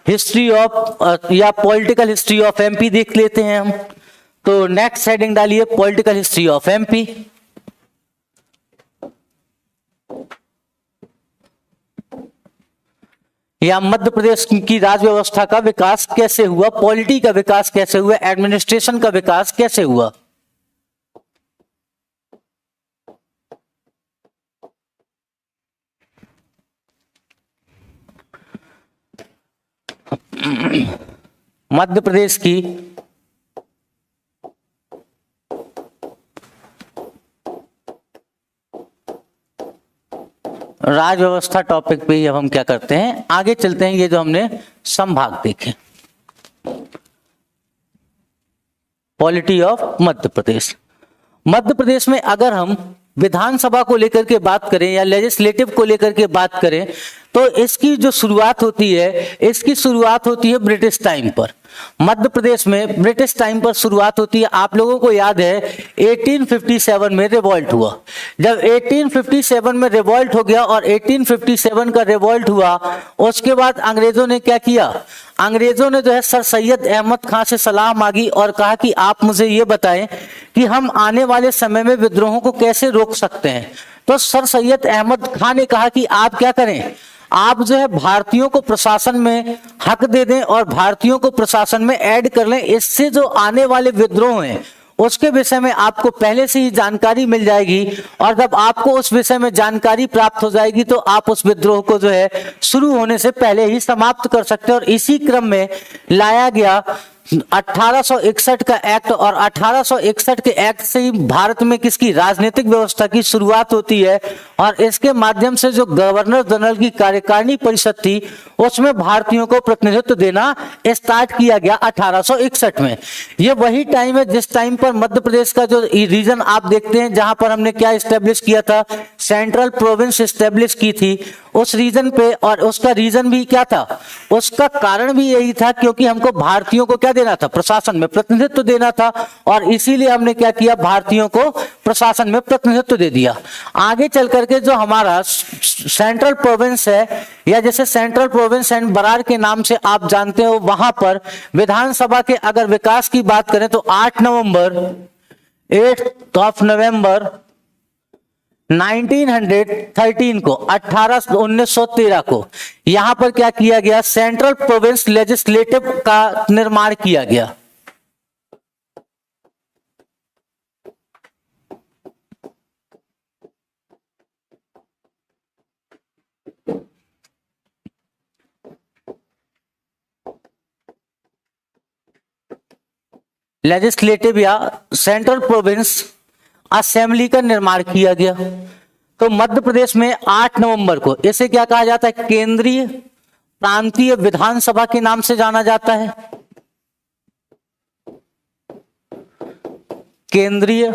हिस्ट्री ऑफ या पॉलिटिकल हिस्ट्री ऑफ एमपी देख लेते हैं हम। तो नेक्स्ट हेडिंग डालिए पॉलिटिकल हिस्ट्री ऑफ एमपी। या मध्य प्रदेश की राज्य व्यवस्था का विकास कैसे हुआ, पॉलिटी का विकास कैसे हुआ, एडमिनिस्ट्रेशन का विकास कैसे हुआ। मध्य प्रदेश की राज व्यवस्था टॉपिक पे ही अब हम क्या करते हैं, आगे चलते हैं। ये जो हमने संभाग देखे, पॉलिटी ऑफ मध्य प्रदेश। मध्य प्रदेश में अगर हम विधानसभा को लेकर के बात करें या लेजिस्लेटिव को लेकर के बात करें तो इसकी जो शुरुआत होती है, इसकी शुरुआत होती है ब्रिटिश टाइम पर। मध्य प्रदेश में ब्रिटिश टाइम पर शुरुआत होती है। आप लोगों को याद है 1857 में रिवॉल्ट हुआ। जब 1857 में रिवॉल्ट हो गया और 1857 का रिवॉल्ट हुआ, उसके बाद अंग्रेजों ने क्या किया, अंग्रेजों ने जो है सर सैयद अहमद खां से सलाह मांगी और कहा कि आप मुझे ये बताएं कि हम आने वाले समय में विद्रोहों को कैसे रोक सकते हैं। तो सर सैयद अहमद खां ने कहा कि आप क्या करें, आप जो है भारतीयों को प्रशासन में हक दे दें और भारतीयों को प्रशासन में ऐड कर लें। इससे जो आने वाले विद्रोह हैं उसके विषय में आपको पहले से ही जानकारी मिल जाएगी और जब आपको उस विषय में जानकारी प्राप्त हो जाएगी तो आप उस विद्रोह को जो है शुरू होने से पहले ही समाप्त कर सकते हैं। और इसी क्रम में लाया गया 1861 का एक्ट, और 1861 के एक्ट से ही भारत में किसकी राजनीतिक व्यवस्था की शुरुआत होती है और इसके माध्यम से जो गवर्नर जनरल की कार्यकारिणी परिषद थी उसमें भारतीयों को प्रतिनिधित्व देना स्टार्ट किया गया 1861 में। ये वही टाइम है जिस टाइम पर मध्य प्रदेश का जो रीजन आप देखते हैं जहां पर हमने क्या स्टैब्लिश किया था, सेंट्रल प्रोविंस स्टैब्लिश की थी उस रीजन पे। और उसका रीजन भी क्या था, उसका कारण भी यही था क्योंकि हमको भारतीयों को क्या देना था, प्रशासन में प्रतिनिधित्व देना था और इसीलिए हमने क्या किया, भारतीयों को प्रशासन में प्रतिनिधित्व दे दिया। आगे चल करके जो हमारा सेंट्रल प्रोविंस है या जैसे सेंट्रल प्रोविंस एंड बरार के नाम से आप जानते हो, वहां पर विधानसभा के अगर विकास की बात करें तो 8 नवंबर 1913 को 1913 को यहां पर क्या किया गया, सेंट्रल प्रोविंस लेजिस्लेटिव का निर्माण किया गया। लेजिस्लेटिव या सेंट्रल प्रोविंस असेंबली का निर्माण किया गया। तो मध्य प्रदेश में 8 नवंबर को इसे क्या कहा जाता है, केंद्रीय प्रांतीय विधानसभा के नाम से जाना जाता है। केंद्रीय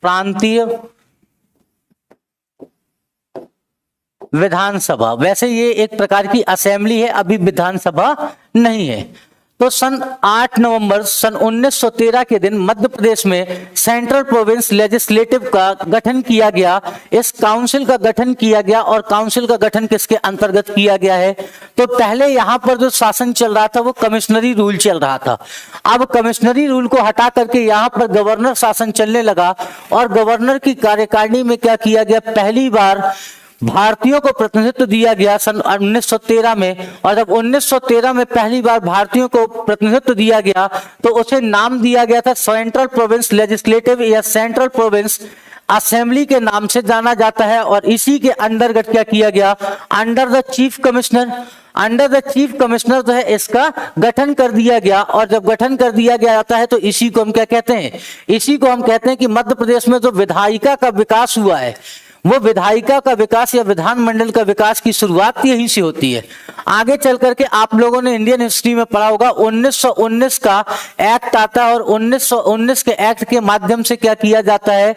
प्रांतीय विधानसभा, वैसे ये एक प्रकार की असेंबली है, अभी विधानसभा नहीं है। तो सन 8 नवंबर सन 1913 के दिन मध्य प्रदेश में सेंट्रल प्रोविंस लेजिस्लेटिव का गठन किया गया। इस काउंसिल का गठन किया गया और काउंसिल का गठन किसके अंतर्गत किया गया है, तो पहले यहां पर जो शासन चल रहा था वो कमिश्नरी रूल चल रहा था। अब कमिश्नरी रूल को हटा करके यहां पर गवर्नर शासन चलने लगा और गवर्नर की कार्यकारिणी में क्या किया गया, पहली बार भारतीयों को प्रतिनिधित्व दिया गया सन 1913 में। और जब 1913 में पहली बार भारतीयों को प्रतिनिधित्व दिया गया तो उसे नाम दिया गया था सेंट्रल प्रोविंस लेजिस्लेटिव या सेंट्रल प्रोविंस असेंबली के नाम से जाना जाता है। और इसी के अंतर्गत क्या किया गया, अंडर द चीफ कमिश्नर जो है इसका गठन कर दिया गया। और जब गठन कर दिया गया जाता है तो इसी को हम क्या कहते हैं, इसी को हम कहते हैं कि मध्य प्रदेश में जो विधायिका का विकास हुआ है वो विधायिका का विकास या विधानमंडल का विकास की शुरुआत यहीं से होती है। आगे चल करके आप लोगों ने इंडियन हिस्ट्री में पढ़ा होगा 1919 का एक्ट आता है और 1919 के एक्ट के माध्यम से क्या किया जाता है,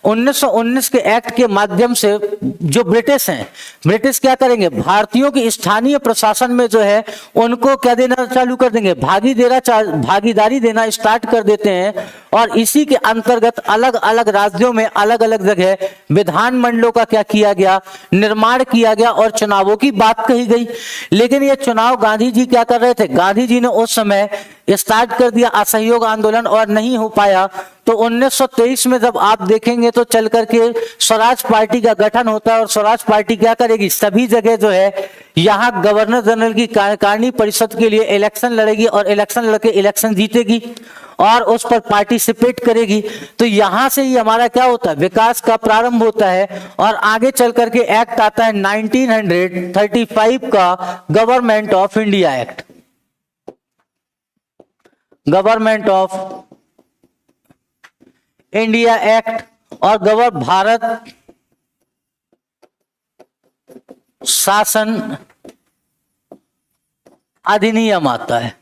1919 के एक्ट के माध्यम से जो ब्रिटिश हैं, ब्रिटिश क्या करेंगे, भारतीयों की स्थानीय प्रशासन में जो है उनको क्या देना चालू कर देंगे, भागीदारी देना स्टार्ट कर देते हैं। और इसी के अंतर्गत अलग अलग राज्यों में अलग अलग जगह विधानमंडलों का क्या किया गया, निर्माण किया गया और चुनावों की बात कही गई। लेकिन ये चुनाव गांधी जी क्या कर रहे थे, गांधी जी ने उस समय स्टार्ट कर दिया असहयोग आंदोलन और नहीं हो पाया। तो 1923 में जब आप देखेंगे तो चल करके स्वराज पार्टी का गठन होता है और स्वराज पार्टी क्या करेगी, सभी जगह जो है यहाँ गवर्नर जनरल की कार्यकारिणी परिषद के लिए इलेक्शन लड़ेगी और इलेक्शन लड़के इलेक्शन जीतेगी और उस पर पार्टिसिपेट करेगी। तो यहां से ही हमारा क्या होता है, विकास का प्रारंभ होता है। और आगे चल करके एक्ट आता है 1935 का government of India act, government of India act और भारत शासन अधिनियम आता है।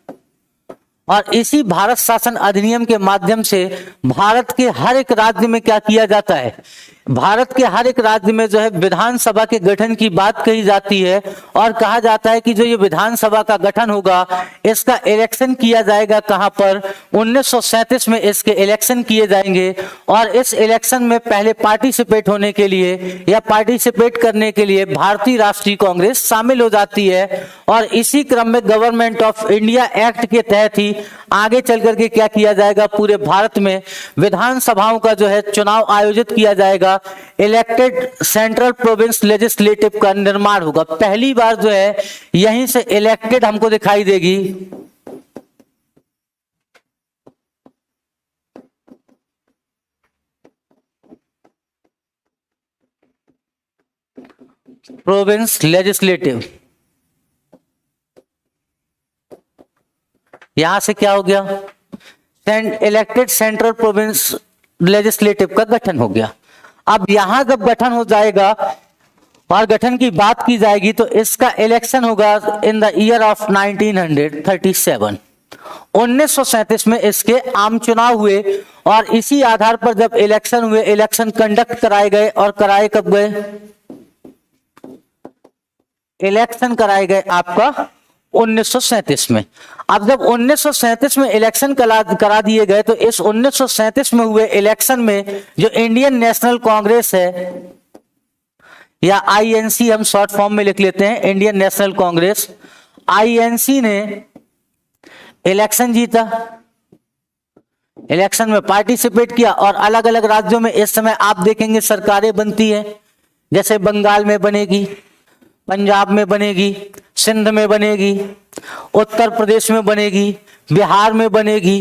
और इसी भारत शासन अधिनियम के माध्यम से भारत के हर एक राज्य में क्या किया जाता है, भारत के हर एक राज्य में जो है विधानसभा के गठन की बात कही जाती है और कहा जाता है कि जो ये विधानसभा का गठन होगा इसका इलेक्शन किया जाएगा। कहां पर? 1937 में इसके इलेक्शन किए जाएंगे और इस इलेक्शन में पहले पार्टिसिपेट होने के लिए या पार्टिसिपेट करने के लिए भारतीय राष्ट्रीय कांग्रेस शामिल हो जाती है और इसी क्रम में गवर्नमेंट ऑफ इंडिया एक्ट के तहत ही आगे चल करके क्या किया जाएगा, पूरे भारत में विधानसभाओं का जो है चुनाव आयोजित किया जाएगा। इलेक्टेड सेंट्रल प्रोविंस लेजिस्लेटिव का निर्माण होगा। पहली बार जो है यहीं से इलेक्टेड हमको दिखाई देगी। प्रोविंस लेजिस्लेटिव, यहां से क्या हो गया, इलेक्टेड सेंट्रल प्रोविंस लेजिस्लेटिव का गठन हो गया। अब यहां जब गठन हो जाएगा और गठन की बात की जाएगी तो इसका इलेक्शन होगा इन द ईयर ऑफ 1937। 1937 में इसके आम चुनाव हुए और इसी आधार पर जब इलेक्शन हुए, इलेक्शन कंडक्ट कराए गए और कराए कब गए, इलेक्शन कराए गए आपका 1937 में। अब जब 1937 में इलेक्शन करा दिए गए तो इस 1937 में हुए इलेक्शन में जो इंडियन नेशनल कांग्रेस है या आईएनसी हम शॉर्ट फॉर्म में लिख लेते हैं, इंडियन नेशनल कांग्रेस, आईएनसी ने इलेक्शन जीता, इलेक्शन में पार्टिसिपेट किया और अलग अलग राज्यों में इस समय आप देखेंगे सरकारें बनती है। जैसे बंगाल में बनेगी, पंजाब में बनेगी, सिंध में बनेगी, उत्तर प्रदेश में बनेगी, बिहार में बनेगी।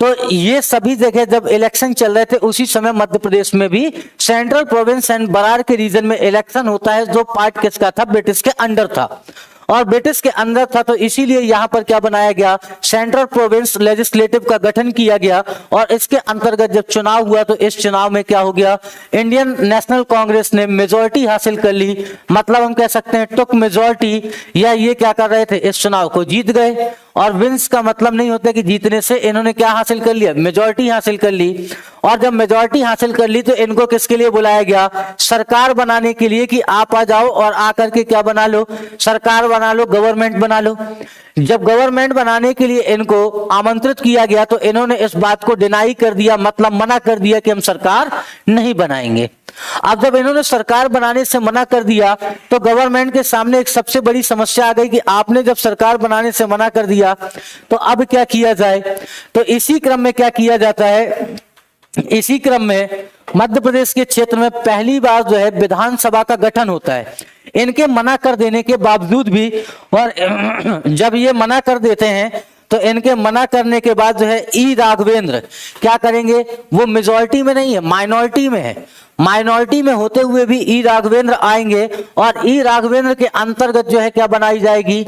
तो ये सभी जगह जब इलेक्शन चल रहे थे उसी समय मध्य प्रदेश में भी सेंट्रल प्रोविंस एंड बरार के रीजन में इलेक्शन होता है, जो पार्ट किसका था, ब्रिटिश के अंडर था और ब्रिटिश के अंदर था। तो इसीलिए यहां पर क्या बनाया गया, सेंट्रल प्रोविंस लेजिस्लेटिव का गठन किया गया और इसके अंतर्गत जब चुनाव हुआ तो इस चुनाव में क्या हो गया, इंडियन नेशनल कांग्रेस ने मेजोरिटी हासिल कर ली। मतलब हम कह सकते हैं टुक मेजोरिटी, या ये क्या कर रहे थे, इस चुनाव को जीत गए। और विंस का मतलब नहीं होता कि जीतने से, इन्होंने क्या हासिल कर लिया, मेजोरिटी हासिल कर ली। और जब मेजोरिटी हासिल कर ली तो इनको किसके लिए बुलाया गया, सरकार बनाने के लिए, कि आप आ जाओ और आकर के क्या बना लो, सरकार बना लो, गवर्नमेंट बना लो। जब गवर्नमेंट बनाने के लिए इनको आमंत्रित किया गया तो इन्होंने इस बात को डिनाई कर दिया, मतलब मना कर दिया कि हम सरकार नहीं बनाएंगे। अब जब इन्होंने सरकार बनाने से मना कर दिया तो गवर्नमेंट के सामने एक सबसे बड़ी समस्या आ गई कि आपने जब सरकार बनाने से मना कर दिया तो अब क्या किया जाए। तो इसी क्रम में क्या किया जाता है, इसी क्रम में मध्य प्रदेश के क्षेत्र में पहली बार जो है विधानसभा का गठन होता है, इनके मना कर देने के बावजूद भी। और जब ये मना कर देते हैं तो इनके मना करने के बाद जो है ई राघवेंद्र क्या करेंगे, वो मेजॉरिटी में नहीं है, माइनॉरिटी में है। माइनॉरिटी में होते हुए भी ई राघवेंद्र आएंगे और ई राघवेंद्र के अंतर्गत जो है क्या बनाई जाएगी,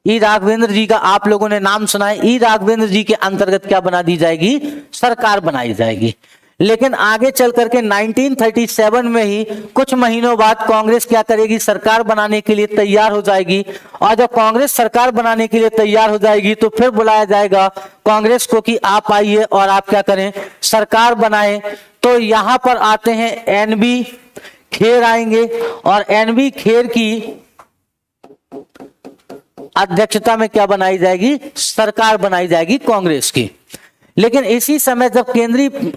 ई राघवेंद्र जी का आप लोगों ने नाम सुना है। ई राघवेंद्र जी के अंतर्गत क्या बना दी जाएगी, सरकार बनाई जाएगी। लेकिन आगे चल करके 1937 में ही कुछ महीनों बाद कांग्रेस क्या करेगी, सरकार बनाने के लिए तैयार हो जाएगी। और जब कांग्रेस सरकार बनाने के लिए तैयार हो जाएगी तो फिर बुलाया जाएगा कांग्रेस को कि आप आइए और आप क्या करें, सरकार बनाएं। तो यहां पर आते हैं एनबी खेर आएंगे और एनबी खेर की अध्यक्षता में क्या बनाई जाएगी, सरकार बनाई जाएगी कांग्रेस की। लेकिन इसी समय जब केंद्रीय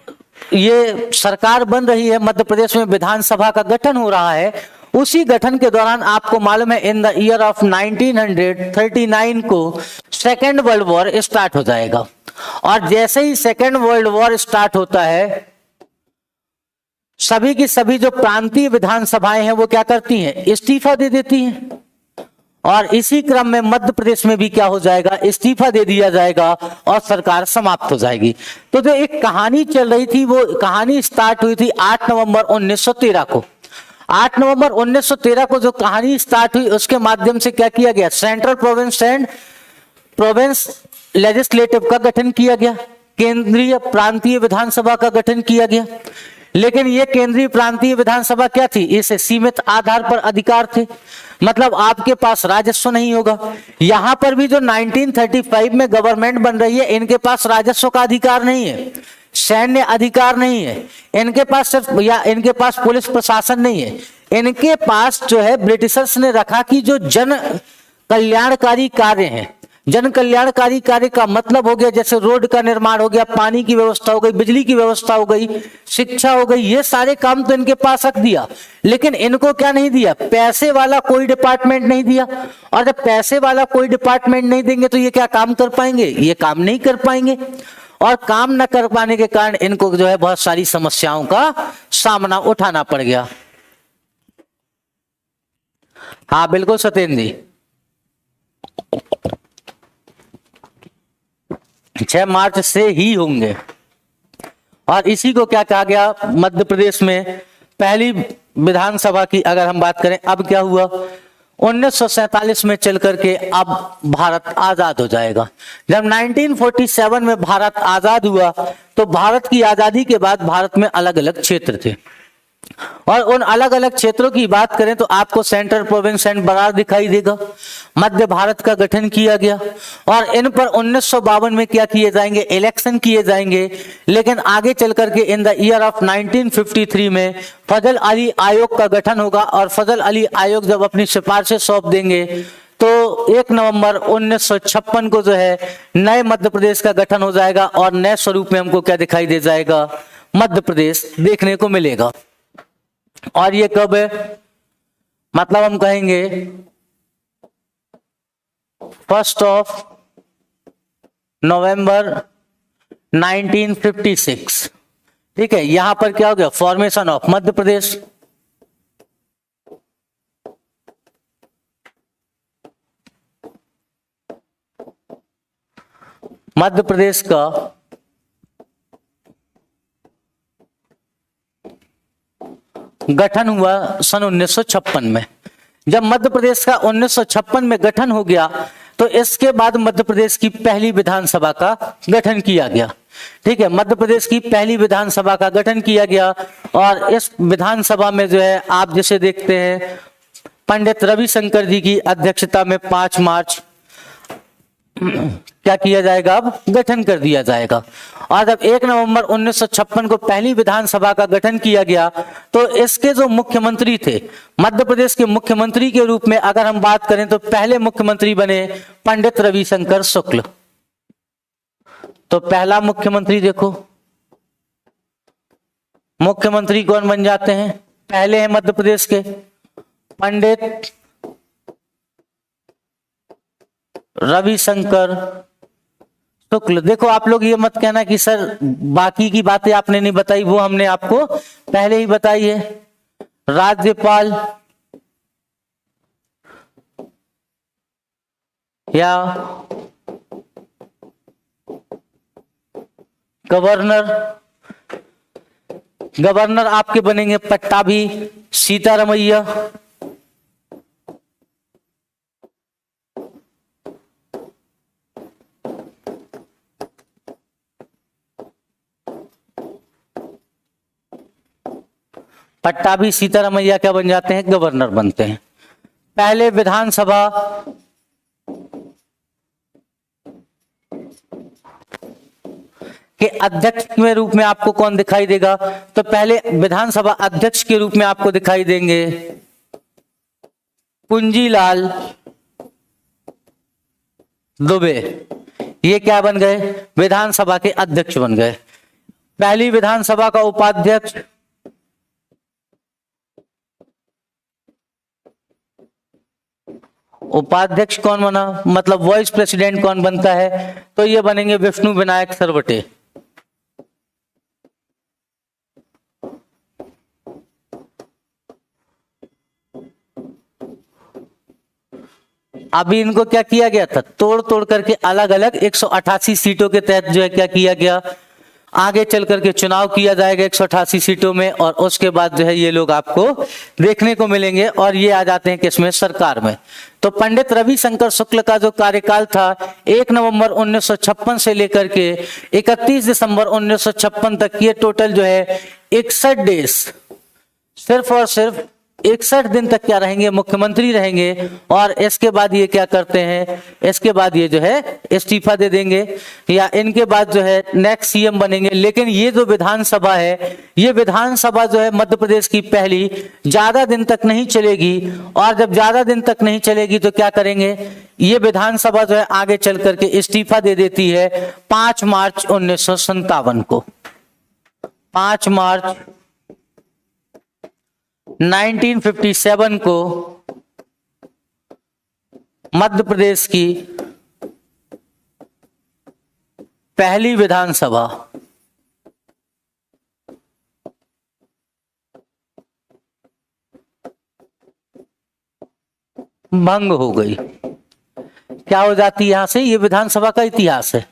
ये सरकार बन रही है, मध्य प्रदेश में विधानसभा का गठन हो रहा है, उसी गठन के दौरान आपको मालूम है इन द ईयर ऑफ 1939 को सेकेंड वर्ल्ड वॉर स्टार्ट हो जाएगा। और जैसे ही सेकेंड वर्ल्ड वॉर स्टार्ट होता है, सभी की सभी जो प्रांतीय विधानसभाएं हैं वो क्या करती हैं, इस्तीफा दे देती हैं। और इसी क्रम में मध्य प्रदेश में भी क्या हो जाएगा, इस्तीफा दे दिया जाएगा और सरकार समाप्त हो जाएगी। तो जो एक कहानी चल रही थी वो कहानी स्टार्ट हुई थी 8 नवंबर 1913 को। 8 नवंबर 1913 को जो कहानी स्टार्ट हुई उसके माध्यम से क्या किया गया, central province and province legislative का गठन किया गया, केंद्रीय प्रांतीय विधानसभा का गठन किया गया। लेकिन ये केंद्रीय प्रांतीय विधानसभा क्या थी, इसे सीमित आधार पर अधिकार थे, मतलब आपके पास राजस्व नहीं होगा। यहां पर भी जो 1935 में गवर्नमेंट बन रही है, इनके पास राजस्व का अधिकार नहीं है, सैन्य अधिकार नहीं है, इनके पास सिर्फ या इनके पास पुलिस प्रशासन नहीं है, इनके पास जो है ब्रिटिशर्स ने रखा कि जो जन कल्याणकारी कार्य हैं। जन कल्याणकारी कार्य का मतलब हो गया जैसे रोड का निर्माण हो गया, पानी की व्यवस्था हो गई, बिजली की व्यवस्था हो गई, शिक्षा हो गई, ये सारे काम तो इनके पास रख दिया। लेकिन इनको क्या नहीं दिया, पैसे वाला कोई डिपार्टमेंट नहीं दिया। और जब पैसे वाला कोई डिपार्टमेंट नहीं देंगे तो ये क्या काम कर पाएंगे, ये काम नहीं कर पाएंगे। और काम न कर पाने के कारण इनको जो है बहुत सारी समस्याओं का सामना उठाना पड़ गया। हाँ बिल्कुल सत्येंद्र जी, 6 मार्च से ही होंगे। और इसी को क्या कहा गया, मध्य प्रदेश में पहली विधानसभा की अगर हम बात करें, अब क्या हुआ, 1947 में चल करके अब भारत आजाद हो जाएगा। जब 1947 में भारत आजाद हुआ तो भारत की आजादी के बाद भारत में अलग अलग क्षेत्र थे, और उन अलग अलग क्षेत्रों की बात करें तो आपको सेंट्रल प्रोविंस एंड बरार दिखाई देगा। मध्य भारत का गठन किया गया और इन पर 1952 में क्या किए जाएंगे, इलेक्शन किए जाएंगे। लेकिन आगे चल करके इन द ईयर ऑफ 1953 में फजल अली आयोग का गठन होगा, और फजल अली आयोग जब अपनी सिफारिशें सौंप देंगे तो 1 नवंबर 1956 को जो है नए मध्य प्रदेश का गठन हो जाएगा, और नए स्वरूप में हमको क्या दिखाई दे जाएगा, मध्य प्रदेश देखने को मिलेगा। और ये कब है, मतलब हम कहेंगे 1 नवंबर 1956। ठीक है, यहां पर क्या हो गया, फॉर्मेशन ऑफ मध्य प्रदेश। मध्य प्रदेश का गठन हुआ सन 1956 में। जब मध्य प्रदेश का 1956 में गठन हो गया तो इसके बाद मध्य प्रदेश की पहली विधानसभा का गठन किया गया। ठीक है, मध्य प्रदेश की पहली विधानसभा का गठन किया गया, और इस विधानसभा में जो है आप जिसे देखते हैं पंडित रविशंकर जी की अध्यक्षता में 5 मार्च क्या किया जाएगा, अब गठन कर दिया जाएगा। और जब 1 नवंबर 1956 को पहली विधानसभा का गठन किया गया तो इसके जो मुख्यमंत्री थे, मध्य प्रदेश के मुख्यमंत्री के रूप में अगर हम बात करें तो पहले मुख्यमंत्री बने पंडित रविशंकर शुक्ल। तो पहला मुख्यमंत्री देखो, मुख्यमंत्री कौन बन जाते हैं, पहले हैं मध्य प्रदेश के पंडित रविशंकर शुक्ल। देखो आप लोग ये मत कहना कि सर बाकी की बातें आपने नहीं बताई, वो हमने आपको पहले ही बताई है। राज्यपाल या गवर्नर, गवर्नर आपके बनेंगे पट्टाभी सीतारमैया। पट्टाभी सीतारमैया क्या बन जाते हैं, गवर्नर बनते हैं। पहले विधानसभा के अध्यक्ष के रूप में आपको कौन दिखाई देगा, तो पहले विधानसभा अध्यक्ष के रूप में आपको दिखाई देंगे कुंजीलाल दुबे। ये क्या बन गए, विधानसभा के अध्यक्ष बन गए। पहली विधानसभा का उपाध्यक्ष उपाध्यक्ष कौन बना, मतलब वाइस प्रेसिडेंट कौन बनता है, तो ये बनेंगे विष्णु विनायक सरवटे। अभी इनको क्या किया गया था, तोड़ तोड़ करके अलग अलग 188 सीटों के तहत जो है क्या किया गया, आगे चल करके चुनाव किया जाएगा 188 सीटों में, और उसके बाद जो है ये लोग आपको देखने को मिलेंगे और ये आ जाते हैं किसमें, सरकार में। तो पंडित रविशंकर शुक्ल का जो कार्यकाल था 1 नवंबर 1956 से लेकर के 31 दिसंबर 1956 तक, ये टोटल जो है 61 डेज, सिर्फ और सिर्फ 61 दिन तक क्या रहेंगे, मुख्यमंत्री रहेंगे। और इसके बाद ये क्या करते हैं, इसके बाद ये जो है इस्तीफा दे देंगे, या इनके बाद जो है नेक्स्ट सीएम बनेंगे। लेकिन ये जो विधानसभा है, ये विधानसभा जो है मध्य प्रदेश की पहली ज्यादा दिन तक नहीं चलेगी, और जब ज्यादा दिन तक नहीं चलेगी तो क्या करेंगे, ये विधानसभा जो है आगे चल करके इस्तीफा दे देती है 5 मार्च 1957 को। 5 मार्च 1957 को मध्य प्रदेश की पहली विधानसभा भंग हो गई। क्या हो जाती है यहां से, ये विधानसभा का इतिहास है,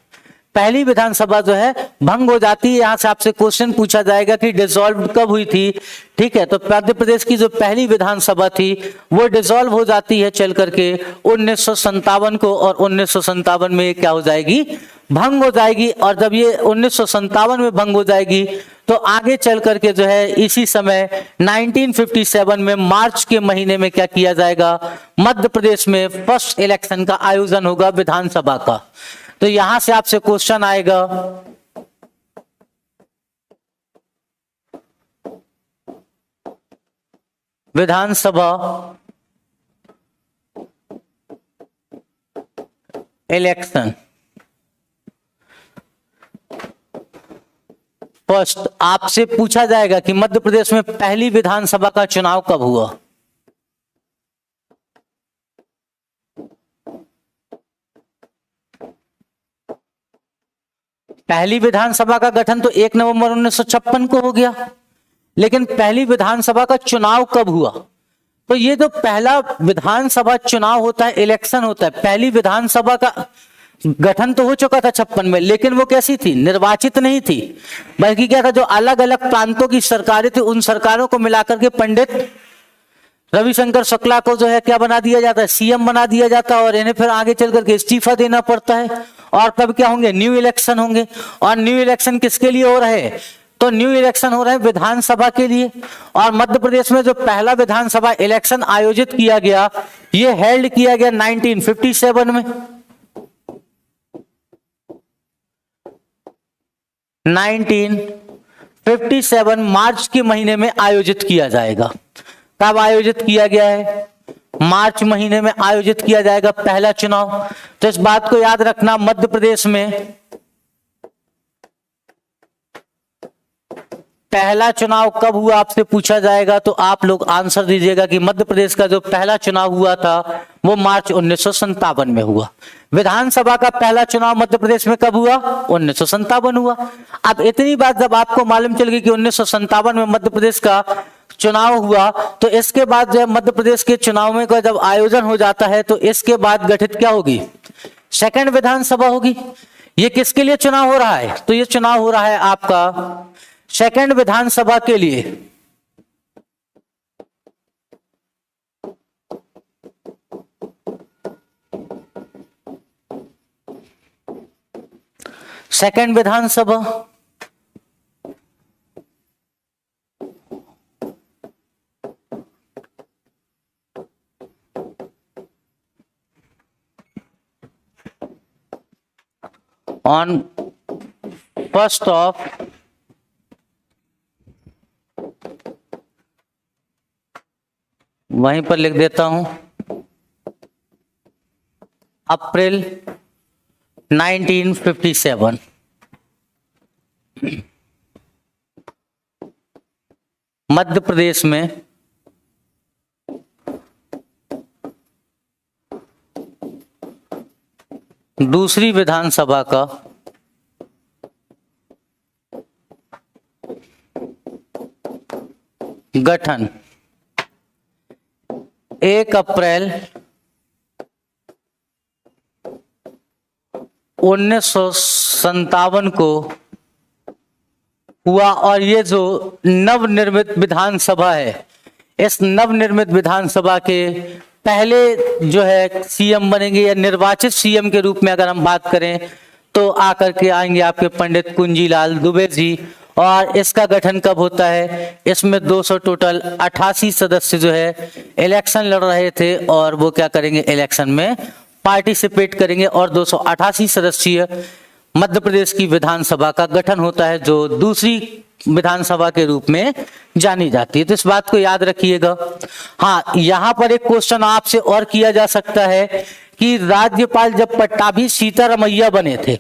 पहली विधानसभा जो है भंग हो जाती है। यहां से आपसे क्वेश्चन पूछा जाएगा कि डिसॉल्व कब हुई थी, ठीक है। तो मध्य प्रदेश की जो पहली विधानसभा थी वो डिसॉल्व हो जाती है चल करके 1957 को, और 1957 में क्या हो जाएगी, भंग हो जाएगी। और जब ये 1957 में भंग हो जाएगी तो आगे चल करके जो है इसी समय 1957 में मार्च के महीने में क्या किया जाएगा, मध्य प्रदेश में फर्स्ट इलेक्शन का आयोजन होगा विधानसभा का। तो यहां से आपसे क्वेश्चन आएगा, विधानसभा इलेक्शन फर्स्ट, आपसे पूछा जाएगा कि मध्य प्रदेश में पहली विधानसभा का चुनाव कब हुआ। पहली विधानसभा का गठन तो 1 नवंबर 1956 को हो गया, लेकिन पहली विधानसभा का चुनाव कब हुआ। तो ये जो पहला विधानसभा चुनाव होता है, इलेक्शन होता है, पहली विधानसभा का गठन तो हो चुका था 56 में, लेकिन वो कैसी थी, निर्वाचित नहीं थी, बल्कि क्या था, जो अलग अलग प्रांतों की सरकारें थी उन सरकारों को मिलाकर के पंडित रविशंकर शुक्ला को जो है क्या बना दिया जाता है, सीएम बना दिया जाता है, और इन्हें फिर आगे चल करके इस्तीफा देना पड़ता है। और तब क्या होंगे, न्यू इलेक्शन होंगे। और न्यू इलेक्शन किसके लिए हो रहे हैं, तो न्यू इलेक्शन हो रहे हैं विधानसभा के लिए। और मध्य प्रदेश में जो पहला विधानसभा इलेक्शन आयोजित किया गया, ये हेल्ड किया गया 1957 में। 1957 मार्च के महीने में आयोजित किया जाएगा। कब आयोजित किया गया है, मार्च महीने में आयोजित किया जाएगा पहला चुनाव। तो इस बात को याद रखना, मध्य प्रदेश में पहला चुनाव कब हुआ आपसे पूछा जाएगा, तो आप लोग आंसर दीजिएगा कि मध्य प्रदेश का जो पहला चुनाव हुआ था वो मार्च 1957 में हुआ। विधानसभा का पहला चुनाव मध्य प्रदेश में कब हुआ, 1957 हुआ। अब इतनी बात जब आपको मालूम चल गई कि 1957 में मध्य प्रदेश का चुनाव हुआ, तो इसके बाद जब मध्य प्रदेश के चुनाव में का जब आयोजन हो जाता है तो इसके बाद गठित क्या होगी, सेकंड विधानसभा होगी। ये किसके लिए चुनाव हो रहा है, तो ये चुनाव हो रहा है आपका सेकंड विधानसभा के लिए। Second Vidhan Sabha on 1st of वहीं पर लिख देता हूं, अप्रैल 1957 मध्य प्रदेश में दूसरी विधानसभा का गठन 1 अप्रैल 1957 को हुआ और ये जो नवनिर्मित विधानसभा है, इस नवनिर्मित विधानसभा के पहले जो है सीएम बनेंगे या निर्वाचित सीएम के रूप में अगर हम बात करें तो आकर के आएंगे आपके पंडित कुंजीलाल दुबे जी। और इसका गठन कब होता है? इसमें 200 टोटल 88 सदस्य जो है इलेक्शन लड़ रहे थे और वो क्या करेंगे, इलेक्शन में पार्टिसिपेट करेंगे और 288 सदस्यीय मध्य प्रदेश की विधानसभा का गठन होता है, जो दूसरी विधानसभा के रूप में जानी जाती है। तो इस बात को याद रखिएगा। हाँ, यहाँ पर एक क्वेश्चन आपसे और किया जा सकता है कि राज्यपाल जब पट्टाभी सीतारमैया बने थे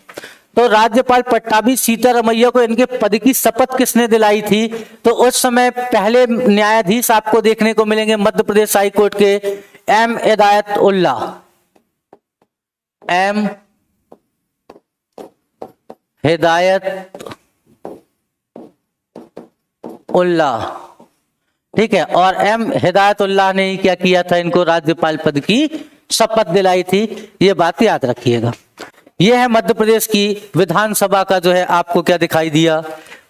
तो राज्यपाल पट्टाभी सीतारमैया को इनके पद की शपथ किसने दिलाई थी? तो उस समय पहले न्यायाधीश आपको देखने को मिलेंगे मध्य प्रदेश हाई कोर्ट के एम हिदायत उल्लाह, ठीक है। और एम हिदायतुल्लाह ने ही क्या किया था, इनको राज्यपाल पद की शपथ दिलाई थी। ये बात याद रखिएगा। यह है मध्य प्रदेश की विधानसभा का जो है आपको क्या दिखाई दिया,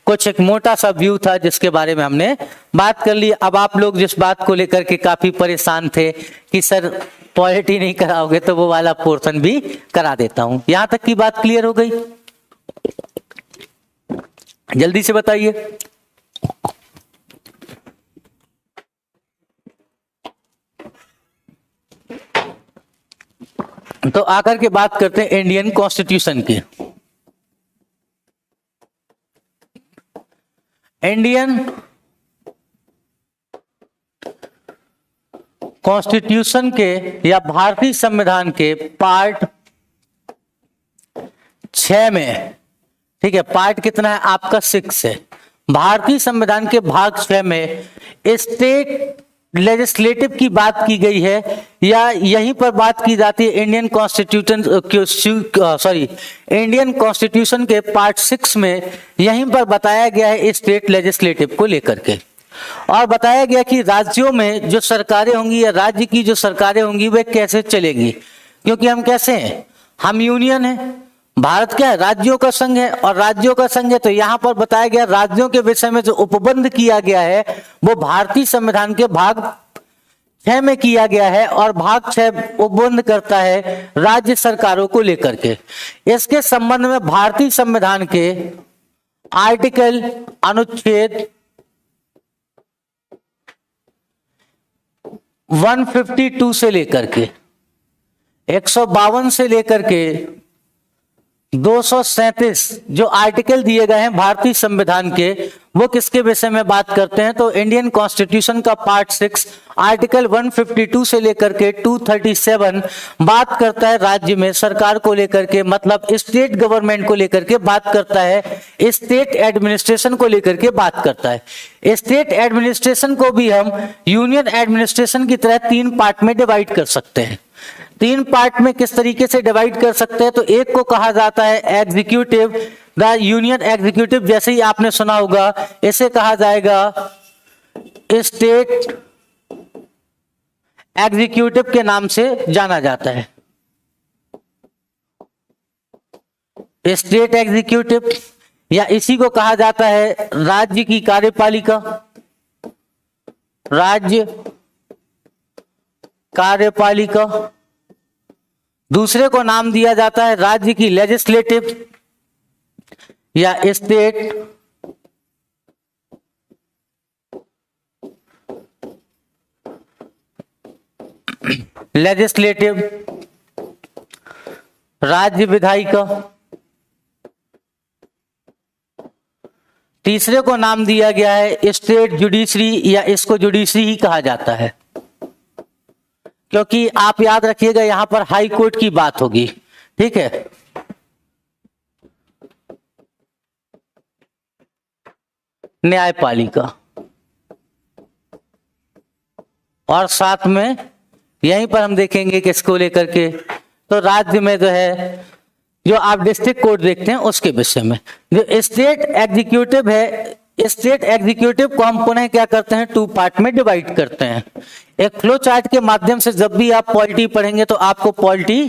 कुछ एक मोटा सा व्यू था जिसके बारे में हमने बात कर ली। अब आप लोग जिस बात को लेकर के काफी परेशान थे कि सर पॉलिटी नहीं कराओगे, तो वो वाला पोर्शन भी करा देता हूं। यहां तक की बात क्लियर हो गई? जल्दी से बताइए। तो आकर के बात करते हैं इंडियन कॉन्स्टिट्यूशन की। इंडियन कॉन्स्टिट्यूशन के या भारतीय संविधान के पार्ट 6 में, ठीक है, पार्ट कितना है आपका 6 है। भारतीय संविधान के भाग 6 में स्टेट लेजिस्लेटिव की बात की गई है, या यहीं पर बात की जाती है इंडियन कॉन्स्टिट्यूशन के पार्ट 6 में यहीं पर बताया गया है स्टेट लेजिस्लेटिव को लेकर के। और बताया गया कि राज्यों में जो सरकारें होंगी या राज्य की जो सरकारें होंगी वे कैसे चलेगी, क्योंकि हम कैसे हैं, हम यूनियन है, भारत क्या है, राज्यों का संघ है, और राज्यों का संघ है तो यहाँ पर बताया गया राज्यों के विषय में जो उपबंध किया गया है वो भारतीय संविधान के भाग 6 में किया गया है। और भाग 6 उपबंध करता है राज्य सरकारों को लेकर के। इसके संबंध में भारतीय संविधान के आर्टिकल अनुच्छेद 152 से लेकर के 152 से लेकर के 237 जो आर्टिकल दिए गए हैं भारतीय संविधान के, वो किसके विषय में बात करते हैं? तो इंडियन कॉन्स्टिट्यूशन का पार्ट 6 आर्टिकल 152 से लेकर के 237 बात करता है राज्य में सरकार को लेकर के, मतलब स्टेट गवर्नमेंट को लेकर के बात करता है, स्टेट एडमिनिस्ट्रेशन को लेकर के बात करता है। स्टेट एडमिनिस्ट्रेशन को भी हम यूनियन एडमिनिस्ट्रेशन की तरह 3 पार्ट में डिवाइड कर सकते हैं। 3 पार्ट में किस तरीके से डिवाइड कर सकते हैं? तो एक को कहा जाता है एग्जीक्यूटिव, द यूनियन एग्जीक्यूटिव, जैसे ही आपने सुना होगा इसे कहा जाएगा स्टेट एग्जीक्यूटिव के नाम से जाना जाता है। स्टेट एग्जीक्यूटिव, या इसी को कहा जाता है राज्य की कार्यपालिका, राज्य कार्यपालिका। दूसरे को नाम दिया जाता है राज्य की लेजिस्लेटिव या स्टेट लेजिस्लेटिव, राज्य विधायिका। तीसरे को नाम दिया गया है स्टेट जुडिशरी, या इसको जुडिशरी ही कहा जाता है, क्योंकि आप याद रखिएगा यहां पर हाई कोर्ट की बात होगी, ठीक है। न्यायपालिका, और साथ में यहीं पर हम देखेंगे किसको लेकर के, तो राज्य में जो है जो आप डिस्ट्रिक्ट कोर्ट देखते हैं उसके विषय में। जो स्टेट एग्जीक्यूटिव है, स्टेट एग्जीक्यूटिव को हम पुनः क्या करते हैं 2 पार्ट में डिवाइड करते हैं। एक फ्लो चार्ट के माध्यम से जब भी आप पॉलिटी पढ़ेंगे तो आपको पॉलिटी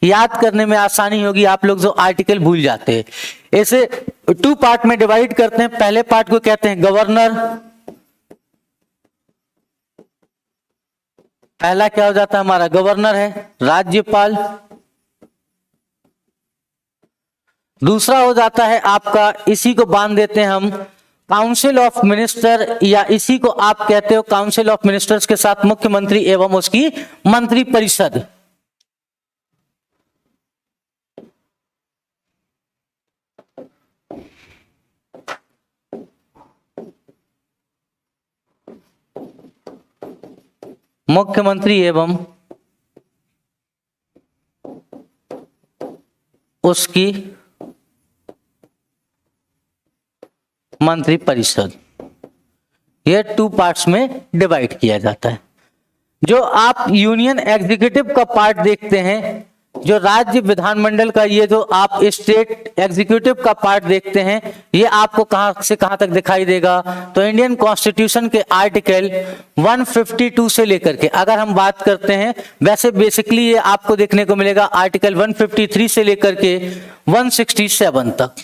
याद करने में आसानी होगी, आप लोग जो आर्टिकल भूल जाते हैं। इसे 2 पार्ट में डिवाइड करते हैं। पहले पार्ट को कहते हैं गवर्नर, पहला क्या हो जाता है हमारा गवर्नर है, राज्यपाल। दूसरा हो जाता है आपका, इसी को बांध देते हैं हम, काउंसिल ऑफ मिनिस्टर, या इसी को आप कहते हो काउंसिल ऑफ मिनिस्टर्स के साथ मुख्यमंत्री एवं उसकी मंत्री परिषद। मुख्यमंत्री एवं उसकी मंत्री परिषद, ये 2 पार्ट्स में डिवाइड किया जाता है। जो आप यूनियन एग्जीक्यूटिव का पार्ट देखते हैं, जो राज्य विधानमंडल का, ये जो आप स्टेट एग्जीक्यूटिव का पार्ट देखते हैं, ये आपको कहां से कहां तक दिखाई देगा, तो इंडियन कॉन्स्टिट्यूशन के आर्टिकल 152 से लेकर के, अगर हम बात करते हैं, वैसे बेसिकली ये आपको देखने को मिलेगा आर्टिकल 153 से लेकर के 167 तक,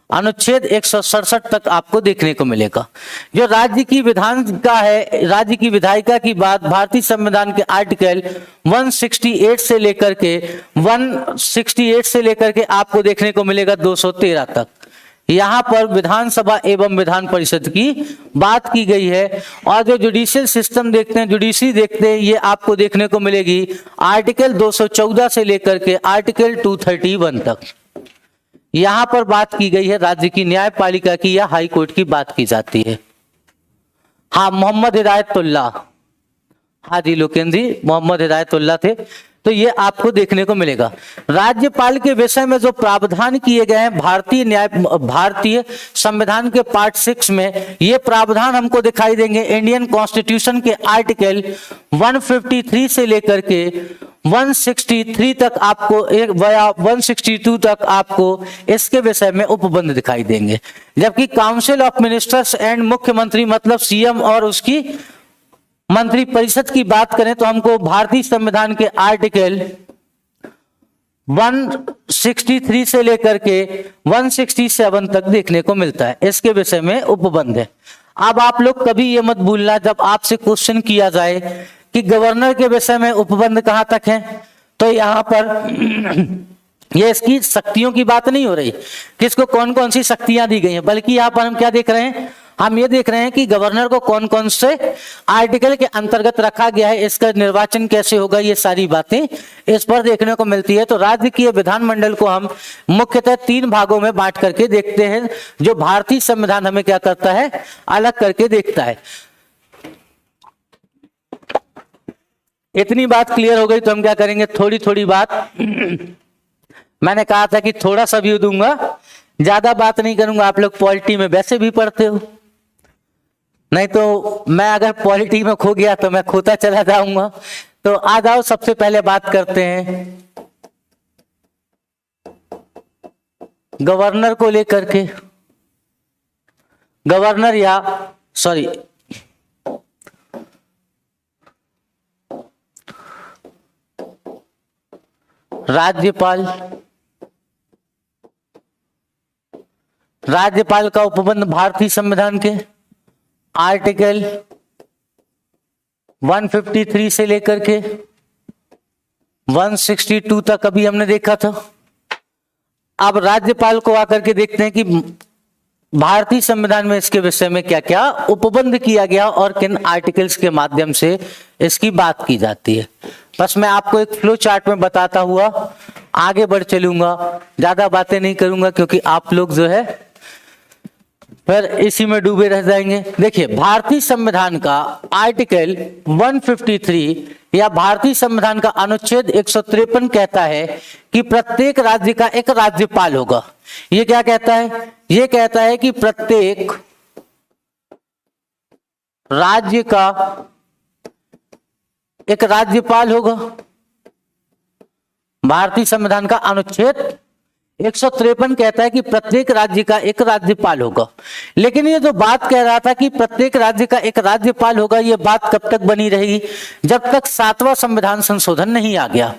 अनुच्छेद 167 तक आपको देखने को मिलेगा। जो राज्य की विधान का है, राज्य की विधायिका की बात भारतीय संविधान के आर्टिकल 168 से लेकर के आपको देखने को मिलेगा 213 तक। यहाँ पर विधानसभा एवं विधान परिषद की बात की गई है। और जो जुडिशियल सिस्टम देखते हैं, जुडिशरी देखते हैं, ये आपको देखने को मिलेगी आर्टिकल 214 से लेकर के आर्टिकल 231 तक। यहां पर बात की गई है राज्य की न्यायपालिका की या हाई कोर्ट की बात की जाती है। हाँ, मोहम्मद हिदायतुल्ला, हाँ जी लोकेंद्र जी, मोहम्मद हिदायतुल्ला थे। तो ये आपको देखने को मिलेगा। राज्यपाल के विषय में जो प्रावधान किए गए हैं भारतीय संविधान के पार्ट 6 में, ये प्रावधान हमको दिखाई देंगे इंडियन कॉन्स्टिट्यूशन के आर्टिकल 153 से लेकर के 163 तक आपको, 162 तक आपको इसके विषय में उपबंध दिखाई देंगे। जबकि काउंसिल ऑफ मिनिस्टर्स एंड मुख्यमंत्री मतलब सीएम और उसकी मंत्री परिषद की बात करें तो हमको भारतीय संविधान के आर्टिकल 163 से लेकर के 167 तक देखने को मिलता है। इसके विषय में उपबंध है। अब आप लोग कभी ये मत भूलना, जब आपसे क्वेश्चन किया जाए कि गवर्नर के विषय में उपबंध कहां तक है, तो यहां पर ये इसकी शक्तियों की बात नहीं हो रही, किसको कौन कौन सी शक्तियां दी गई हैं, बल्कि यहां पर हम क्या देख रहे हैं, हम ये देख रहे हैं कि गवर्नर को कौन कौन से आर्टिकल के अंतर्गत रखा गया है, इसका निर्वाचन कैसे होगा, ये सारी बातें इस पर देखने को मिलती है। तो राज्य की विधानमंडल को हम मुख्यतः 3 भागों में बांट करके देखते हैं, जो भारतीय संविधान हमें क्या करता है, अलग करके देखता है। इतनी बात क्लियर हो गई तो हम क्या करेंगे, थोड़ी थोड़ी बात मैंने कहा था कि थोड़ा सा व्यू दूंगा, ज्यादा बात नहीं करूंगा। आप लोग पॉलिटी में वैसे भी पढ़ते हो, नहीं तो मैं अगर पॉलिटी में खो गया तो मैं खोता चला जाऊंगा। तो आ जाओ, सबसे पहले बात करते हैं गवर्नर को लेकर के। गवर्नर या सॉरी राज्यपाल, राज्यपाल का उपबंध भारतीय संविधान के आर्टिकल 153 से लेकर के 162 तक अभी हमने देखा था। अब राज्यपाल को आकर के देखते हैं कि भारतीय संविधान में इसके विषय में क्या क्या उपबंध किया गया और किन आर्टिकल्स के माध्यम से इसकी बात की जाती है। बस मैं आपको एक फ्लो चार्ट में बताता हुआ आगे बढ़ चलूंगा, ज्यादा बातें नहीं करूंगा क्योंकि आप लोग जो है फिर इसी में डूबे रह जाएंगे। देखिए, भारतीय संविधान का आर्टिकल 153 या भारतीय संविधान का अनुच्छेद 153 कहता है कि प्रत्येक राज्य का एक राज्यपाल होगा। ये क्या कहता है, ये कहता है कि प्रत्येक राज्य का एक राज्यपाल होगा। भारतीय संविधान का अनुच्छेद 153 कहता है कि प्रत्येक राज्य का एक राज्यपाल होगा। लेकिन ये जो बात कह रहा था कि प्रत्येक राज्य का एक राज्यपाल होगा, ये बात कब तक बनी रहेगी, जब तक 7वां संविधान संशोधन नहीं आ गया।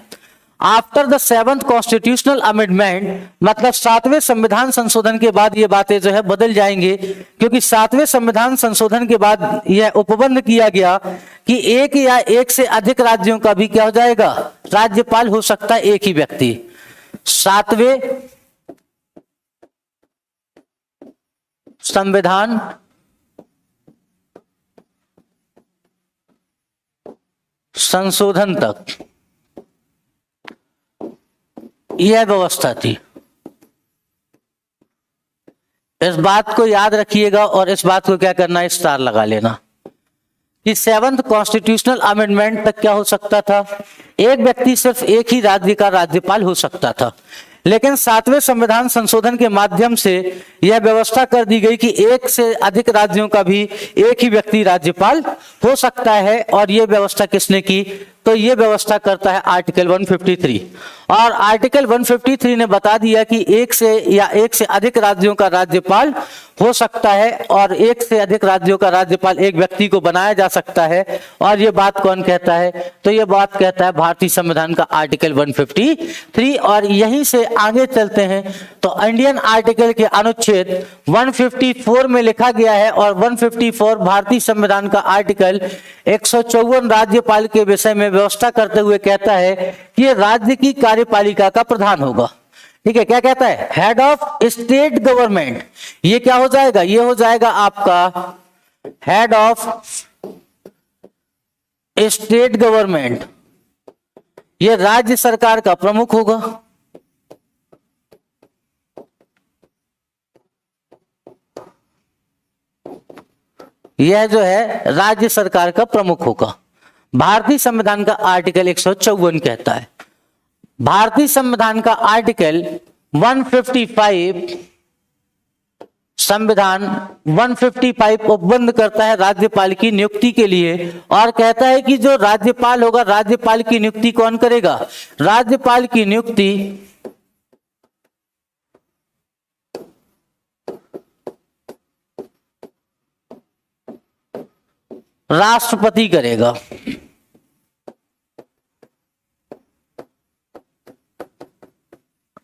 After the 7th constitutional amendment, मतलब 7वें संविधान संशोधन के बाद ये बातें जो है बदल जाएंगे, क्योंकि 7वें संविधान संशोधन के बाद यह उपबंध किया गया कि एक या एक से अधिक राज्यों का भी क्या हो जाएगा, राज्यपाल हो सकता है एक ही व्यक्ति। 7वें संविधान संशोधन तक यह व्यवस्था थी। इस बात को याद रखिएगा और इस बात को क्या करना है, स्टार लगा लेना कि 7th कॉन्स्टिट्यूशनल अमेंडमेंट तक क्या हो सकता था, एक व्यक्ति सिर्फ एक ही राज्य का राज्यपाल हो सकता था। लेकिन 7वें संविधान संशोधन के माध्यम से यह व्यवस्था कर दी गई कि एक से अधिक राज्यों का भी एक ही व्यक्ति राज्यपाल हो सकता है। और यह व्यवस्था किसने की, तो यह व्यवस्था करता है आर्टिकल 153। और आर्टिकल 153 ने बता दिया कि एक से या एक से अधिक राज्यों का राज्यपाल हो सकता है और एक से अधिक राज्यों का राज्यपाल एक व्यक्ति को बनाया जा सकता है। और ये बात कौन कहता है, तो ये बात कहता है भारतीय संविधान का आर्टिकल 153। और यहीं से आगे चलते हैं तो इंडियन आर्टिकल के अनुच्छेद 154 में लिखा गया है, और 154 भारतीय संविधान का आर्टिकल 154 राज्यपाल के विषय में व्यवस्था करते हुए कहता है कि ये राज्य की कार्यपालिका का प्रधान होगा। ठीक है, क्या कहता है, हेड ऑफ स्टेट गवर्नमेंट। ये क्या हो जाएगा, ये हो जाएगा आपका हेड ऑफ स्टेट गवर्नमेंट। ये राज्य सरकार का प्रमुख होगा। यह जो है राज्य सरकार का प्रमुख होगा। भारतीय संविधान का आर्टिकल 154 कहता है, भारतीय संविधान का आर्टिकल 155 संविधान 155 उपबंध करता है राज्यपाल की नियुक्ति के लिए, और कहता है कि जो राज्यपाल होगा, राज्यपाल की नियुक्ति कौन करेगा, राज्यपाल की नियुक्ति राष्ट्रपति करेगा।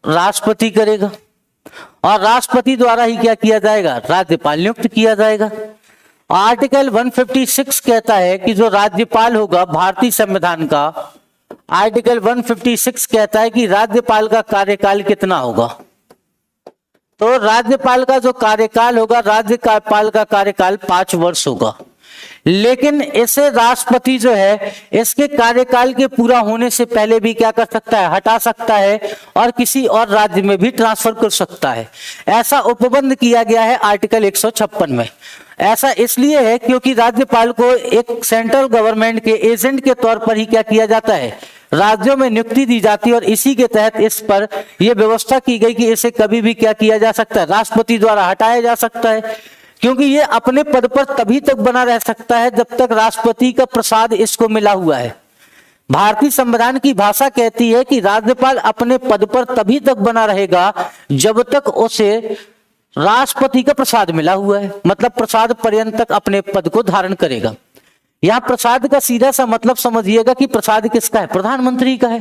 राष्ट्रपति करेगा, और राष्ट्रपति द्वारा ही क्या किया जाएगा, राज्यपाल नियुक्त किया जाएगा। आर्टिकल 156 कहता है कि जो राज्यपाल होगा भारतीय संविधान का, आर्टिकल 156 कहता है कि राज्यपाल का कार्यकाल कितना होगा। तो राज्यपाल का जो कार्यकाल होगा, राज्यपाल का कार्यकाल 5 वर्ष होगा। लेकिन इसे राष्ट्रपति जो है इसके कार्यकाल के पूरा होने से पहले भी क्या कर सकता है, हटा सकता है और किसी और राज्य में भी ट्रांसफर कर सकता है। ऐसा उपबंध किया गया है आर्टिकल 156 में। ऐसा इसलिए है क्योंकि राज्यपाल को एक सेंट्रल गवर्नमेंट के एजेंट के तौर पर ही क्या किया जाता है, राज्यों में नियुक्ति दी जाती है, और इसी के तहत इस पर यह व्यवस्था की गई कि इसे कभी भी क्या किया जा सकता है, राष्ट्रपति द्वारा हटाया जा सकता है। क्योंकि ये अपने पद पर तभी तक बना रह सकता है जब तक राष्ट्रपति का प्रसाद इसको मिला हुआ है। भारतीय संविधान की भाषा कहती है कि राज्यपाल अपने पद पर तभी तक बना रहेगा जब तक उसे राष्ट्रपति का प्रसाद मिला हुआ है, मतलब प्रसाद पर्यंत तक अपने पद को धारण करेगा। यहां प्रसाद का सीधा सा मतलब समझिएगा कि प्रसाद किसका है, प्रधानमंत्री का है।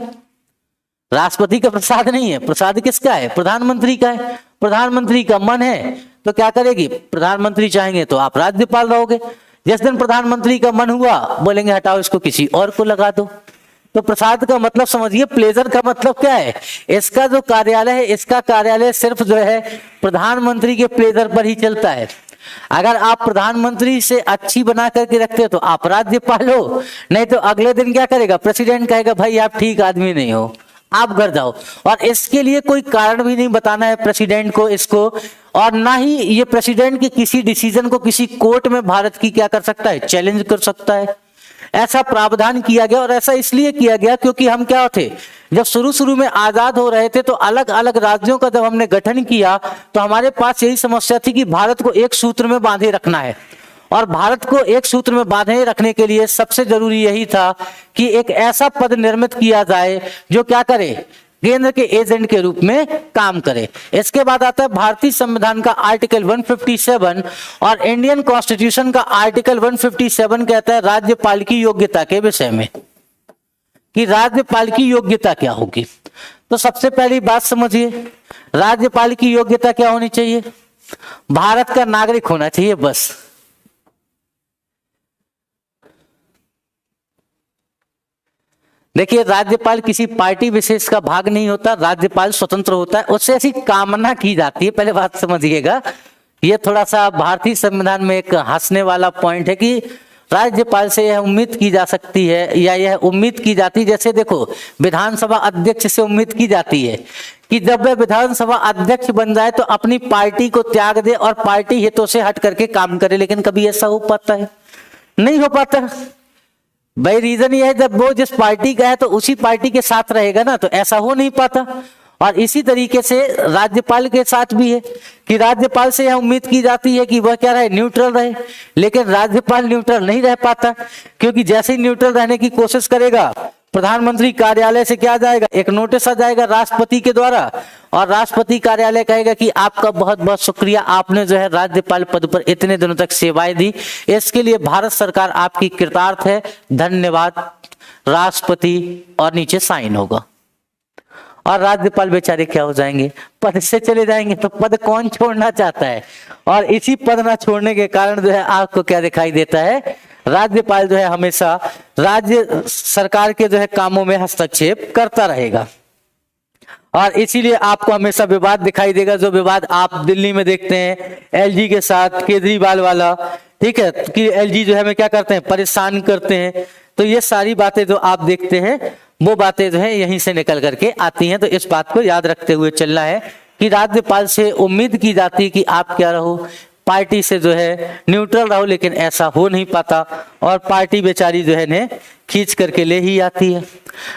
राष्ट्रपति का प्रसाद नहीं है, प्रसाद किसका है, प्रधानमंत्री का है। प्रधानमंत्री का मन है तो क्या करेगी, प्रधानमंत्री चाहेंगे तो आप राज्यपाल रहोगे। जिस दिन प्रधानमंत्री का मन हुआ बोलेंगे हटाओ इसको, किसी और को लगा दो। तो प्रसाद का मतलब समझिए, प्लेजर का मतलब क्या है, इसका जो कार्यालय है, इसका कार्यालय सिर्फ जो है प्रधानमंत्री के प्लेजर पर ही चलता है। अगर आप प्रधानमंत्री से अच्छी बना करके रखते हो तो आप राज्यपाल हो, नहीं तो अगले दिन क्या करेगा, प्रेसिडेंट कहेगा भाई आप ठीक आदमी नहीं हो, आप घर जाओ। और इसके लिए कोई कारण भी नहीं बताना है प्रेसिडेंट को इसको, और ना ही ये प्रेसिडेंट के किसी डिसीजन को किसी कोर्ट में भारत की क्या कर सकता है, चैलेंज कर सकता है। ऐसा प्रावधान किया गया, और ऐसा इसलिए किया गया क्योंकि हम क्या थे, जब शुरू में आजाद हो रहे थे तो अलग अलग राज्यों का जब हमने गठन किया तो हमारे पास यही समस्या थी कि भारत को एक सूत्र में बांधे रखना है। और भारत को एक सूत्र में बांधे रखने के लिए सबसे जरूरी यही था कि एक ऐसा पद निर्मित किया जाए जो क्या करे, केंद्र के एजेंट के रूप में काम करे। इसके बाद आता है भारतीय संविधान का आर्टिकल 157, और इंडियन कॉन्स्टिट्यूशन का आर्टिकल 157 कहता है राज्यपाल की योग्यता के विषय में। कि राज्यपाल की योग्यता क्या होगी। तो सबसे पहली बात समझिए, राज्यपाल की योग्यता क्या होनी चाहिए? भारत का नागरिक होना चाहिए, बस। देखिए, राज्यपाल किसी पार्टी विशेष का भाग नहीं होता, राज्यपाल स्वतंत्र होता है, उससे ऐसी कामना की जाती है। पहले बात समझिएगा, ये थोड़ा सा भारतीय संविधान में एक हंसने वाला पॉइंट है कि राज्यपाल से यह उम्मीद की जा सकती है या यह उम्मीद की जाती है, जैसे देखो विधानसभा अध्यक्ष से उम्मीद की जाती है कि जब वह विधानसभा अध्यक्ष बन जाए तो अपनी पार्टी को त्याग दे और पार्टी हितों से हट करके काम करे, लेकिन कभी ऐसा हो पाता है? नहीं हो पाता। भाई रीजन ये है, जब वो जिस पार्टी का है तो उसी पार्टी के साथ रहेगा ना, तो ऐसा हो नहीं पाता। और इसी तरीके से राज्यपाल के साथ भी है कि राज्यपाल से यह उम्मीद की जाती है कि वह क्या रहे, न्यूट्रल रहे, लेकिन राज्यपाल न्यूट्रल नहीं रह पाता, क्योंकि जैसे ही न्यूट्रल रहने की कोशिश करेगा प्रधानमंत्री कार्यालय से क्या जाएगा, एक नोटिस आ जाएगा राष्ट्रपति के द्वारा, और राष्ट्रपति कार्यालय कहेगा कि आपका बहुत बहुत शुक्रिया, आपने जो है राज्यपाल पद पर इतने दिनों तक सेवाएं दी, इसके लिए भारत सरकार आपकी कृतार्थ है, धन्यवाद राष्ट्रपति, और नीचे साइन होगा। और राज्यपाल बेचारे क्या हो जाएंगे, पद से चले जाएंगे। तो पद कौन छोड़ना चाहता है? और इसी पद ना छोड़ने के कारण जो है आपको क्या दिखाई देता है, राज्यपाल जो है हमेशा राज्य सरकार के जो है कामों में हस्तक्षेप करता रहेगा। और इसीलिए आपको हमेशा विवाद दिखाई देगा, जो विवाद आप दिल्ली में देखते हैं एलजी के साथ, केजरीवाल वाला, ठीक है, कि एलजी जो है हमें क्या करते हैं, परेशान करते हैं। तो ये सारी बातें जो आप देखते हैं वो बातें जो है यहीं से निकल करके आती हैं। तो इस बात को याद रखते हुए चलना है कि राज्यपाल से उम्मीद की जाती है कि आप क्या रहो, पार्टी से जो है न्यूट्रल रहो, लेकिन ऐसा हो नहीं पाता और पार्टी बेचारी जो है ने खींच करके ले ही आती है।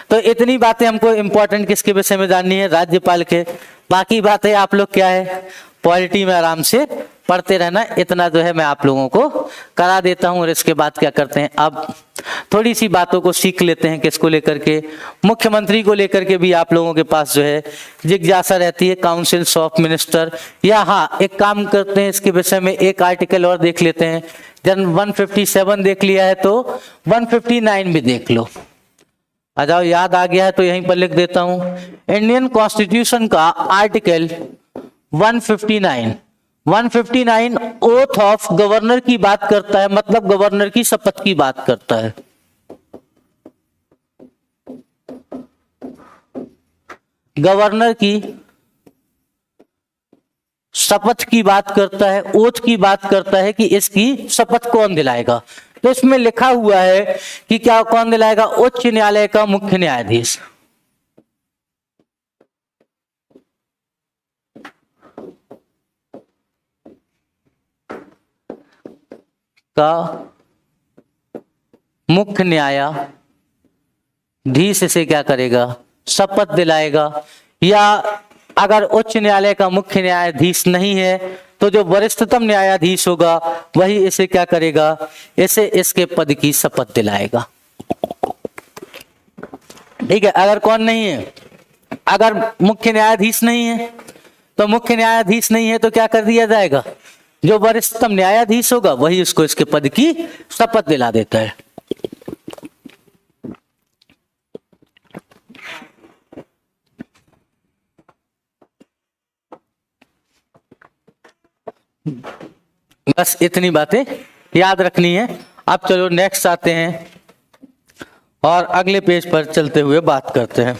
तो इतनी बातें हमको इम्पोर्टेंट किसके विषय में जाननी है, राज्यपाल के। बाकी बातें आप लोग क्या है पॉलिटी में आराम से पढ़ते रहना, इतना जो है मैं आप लोगों को करा देता हूं। और इसके बाद क्या करते हैं, अब थोड़ी सी बातों को सीख लेते हैं, किसको लेकर के, मुख्यमंत्री को लेकर के भी आप लोगों के पास जो है जिज्ञासा रहती है, काउंसिल्स ऑफ मिनिस्टर। या हाँ, एक काम करते हैं, इसके विषय में एक आर्टिकल और देख लेते हैं। जन 157 देख लिया है तो 159 भी देख लो। आ जाओ, याद आ गया है तो यहीं पर लिख देता हूं। इंडियन कॉन्स्टिट्यूशन का आर्टिकल 159 ओथ ऑफ गवर्नर की बात करता है, मतलब गवर्नर की शपथ की बात करता है। गवर्नर की शपथ की बात करता है, ओथ की बात करता है कि इसकी शपथ कौन दिलाएगा। तो इसमें लिखा हुआ है कि क्या कौन दिलाएगा, उच्च न्यायालय का मुख्य न्यायाधीश। का मुख्य न्यायाधीश इसे क्या करेगा, शपथ दिलाएगा। या अगर उच्च न्यायालय का मुख्य न्यायाधीश नहीं है तो जो वरिष्ठतम न्यायाधीश होगा वही इसे क्या करेगा, इसे इसके पद की शपथ दिलाएगा। ठीक है, अगर कौन नहीं है, अगर मुख्य न्यायाधीश नहीं है तो मुख्य न्यायाधीश नहीं है तो क्या कर दिया जाएगा, जो वरिष्ठतम न्यायाधीश होगा वही उसको इसके पद की शपथ दिला देता है। बस इतनी बातें याद रखनी है। अब चलो नेक्स्ट आते हैं और अगले पेज पर चलते हुए बात करते हैं।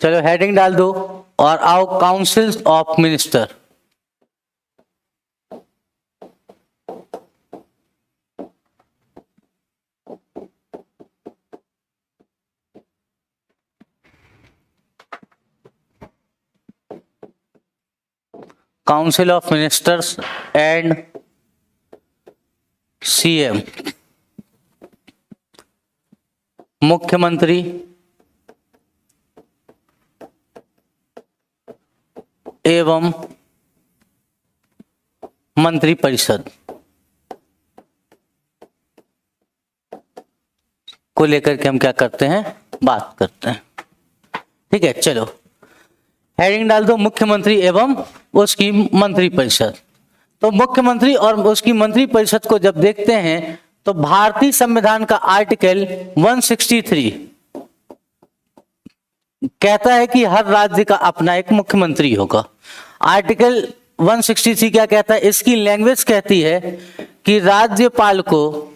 चलो हेडिंग डाल दो और आओ, councils of minister. Council of ministers and CM, मुख्यमंत्री एवं मंत्रिपरिषद को लेकर के हम क्या करते हैं, बात करते हैं। ठीक है, चलो हेडिंग डाल दो, मुख्यमंत्री एवं उसकी मंत्रिपरिषद। तो मुख्यमंत्री और उसकी मंत्रिपरिषद को जब देखते हैं तो भारतीय संविधान का आर्टिकल 163 कहता है कि हर राज्य का अपना एक मुख्यमंत्री होगा। आर्टिकल 163 क्या कहता है, इसकी लैंग्वेज कहती है कि राज्यपाल को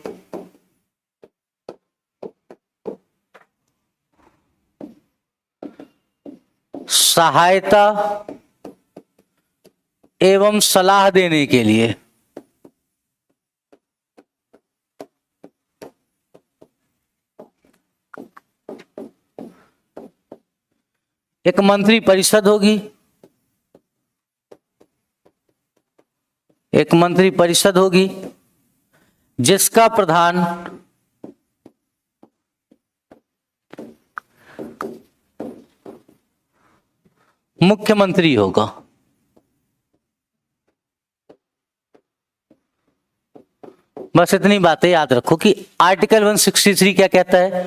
सहायता एवं सलाह देने के लिए एक मंत्री परिषद होगी, एक मंत्री परिषद होगी जिसका प्रधान मुख्यमंत्री होगा। बस इतनी बातें याद रखो कि आर्टिकल 163 क्या कहता है।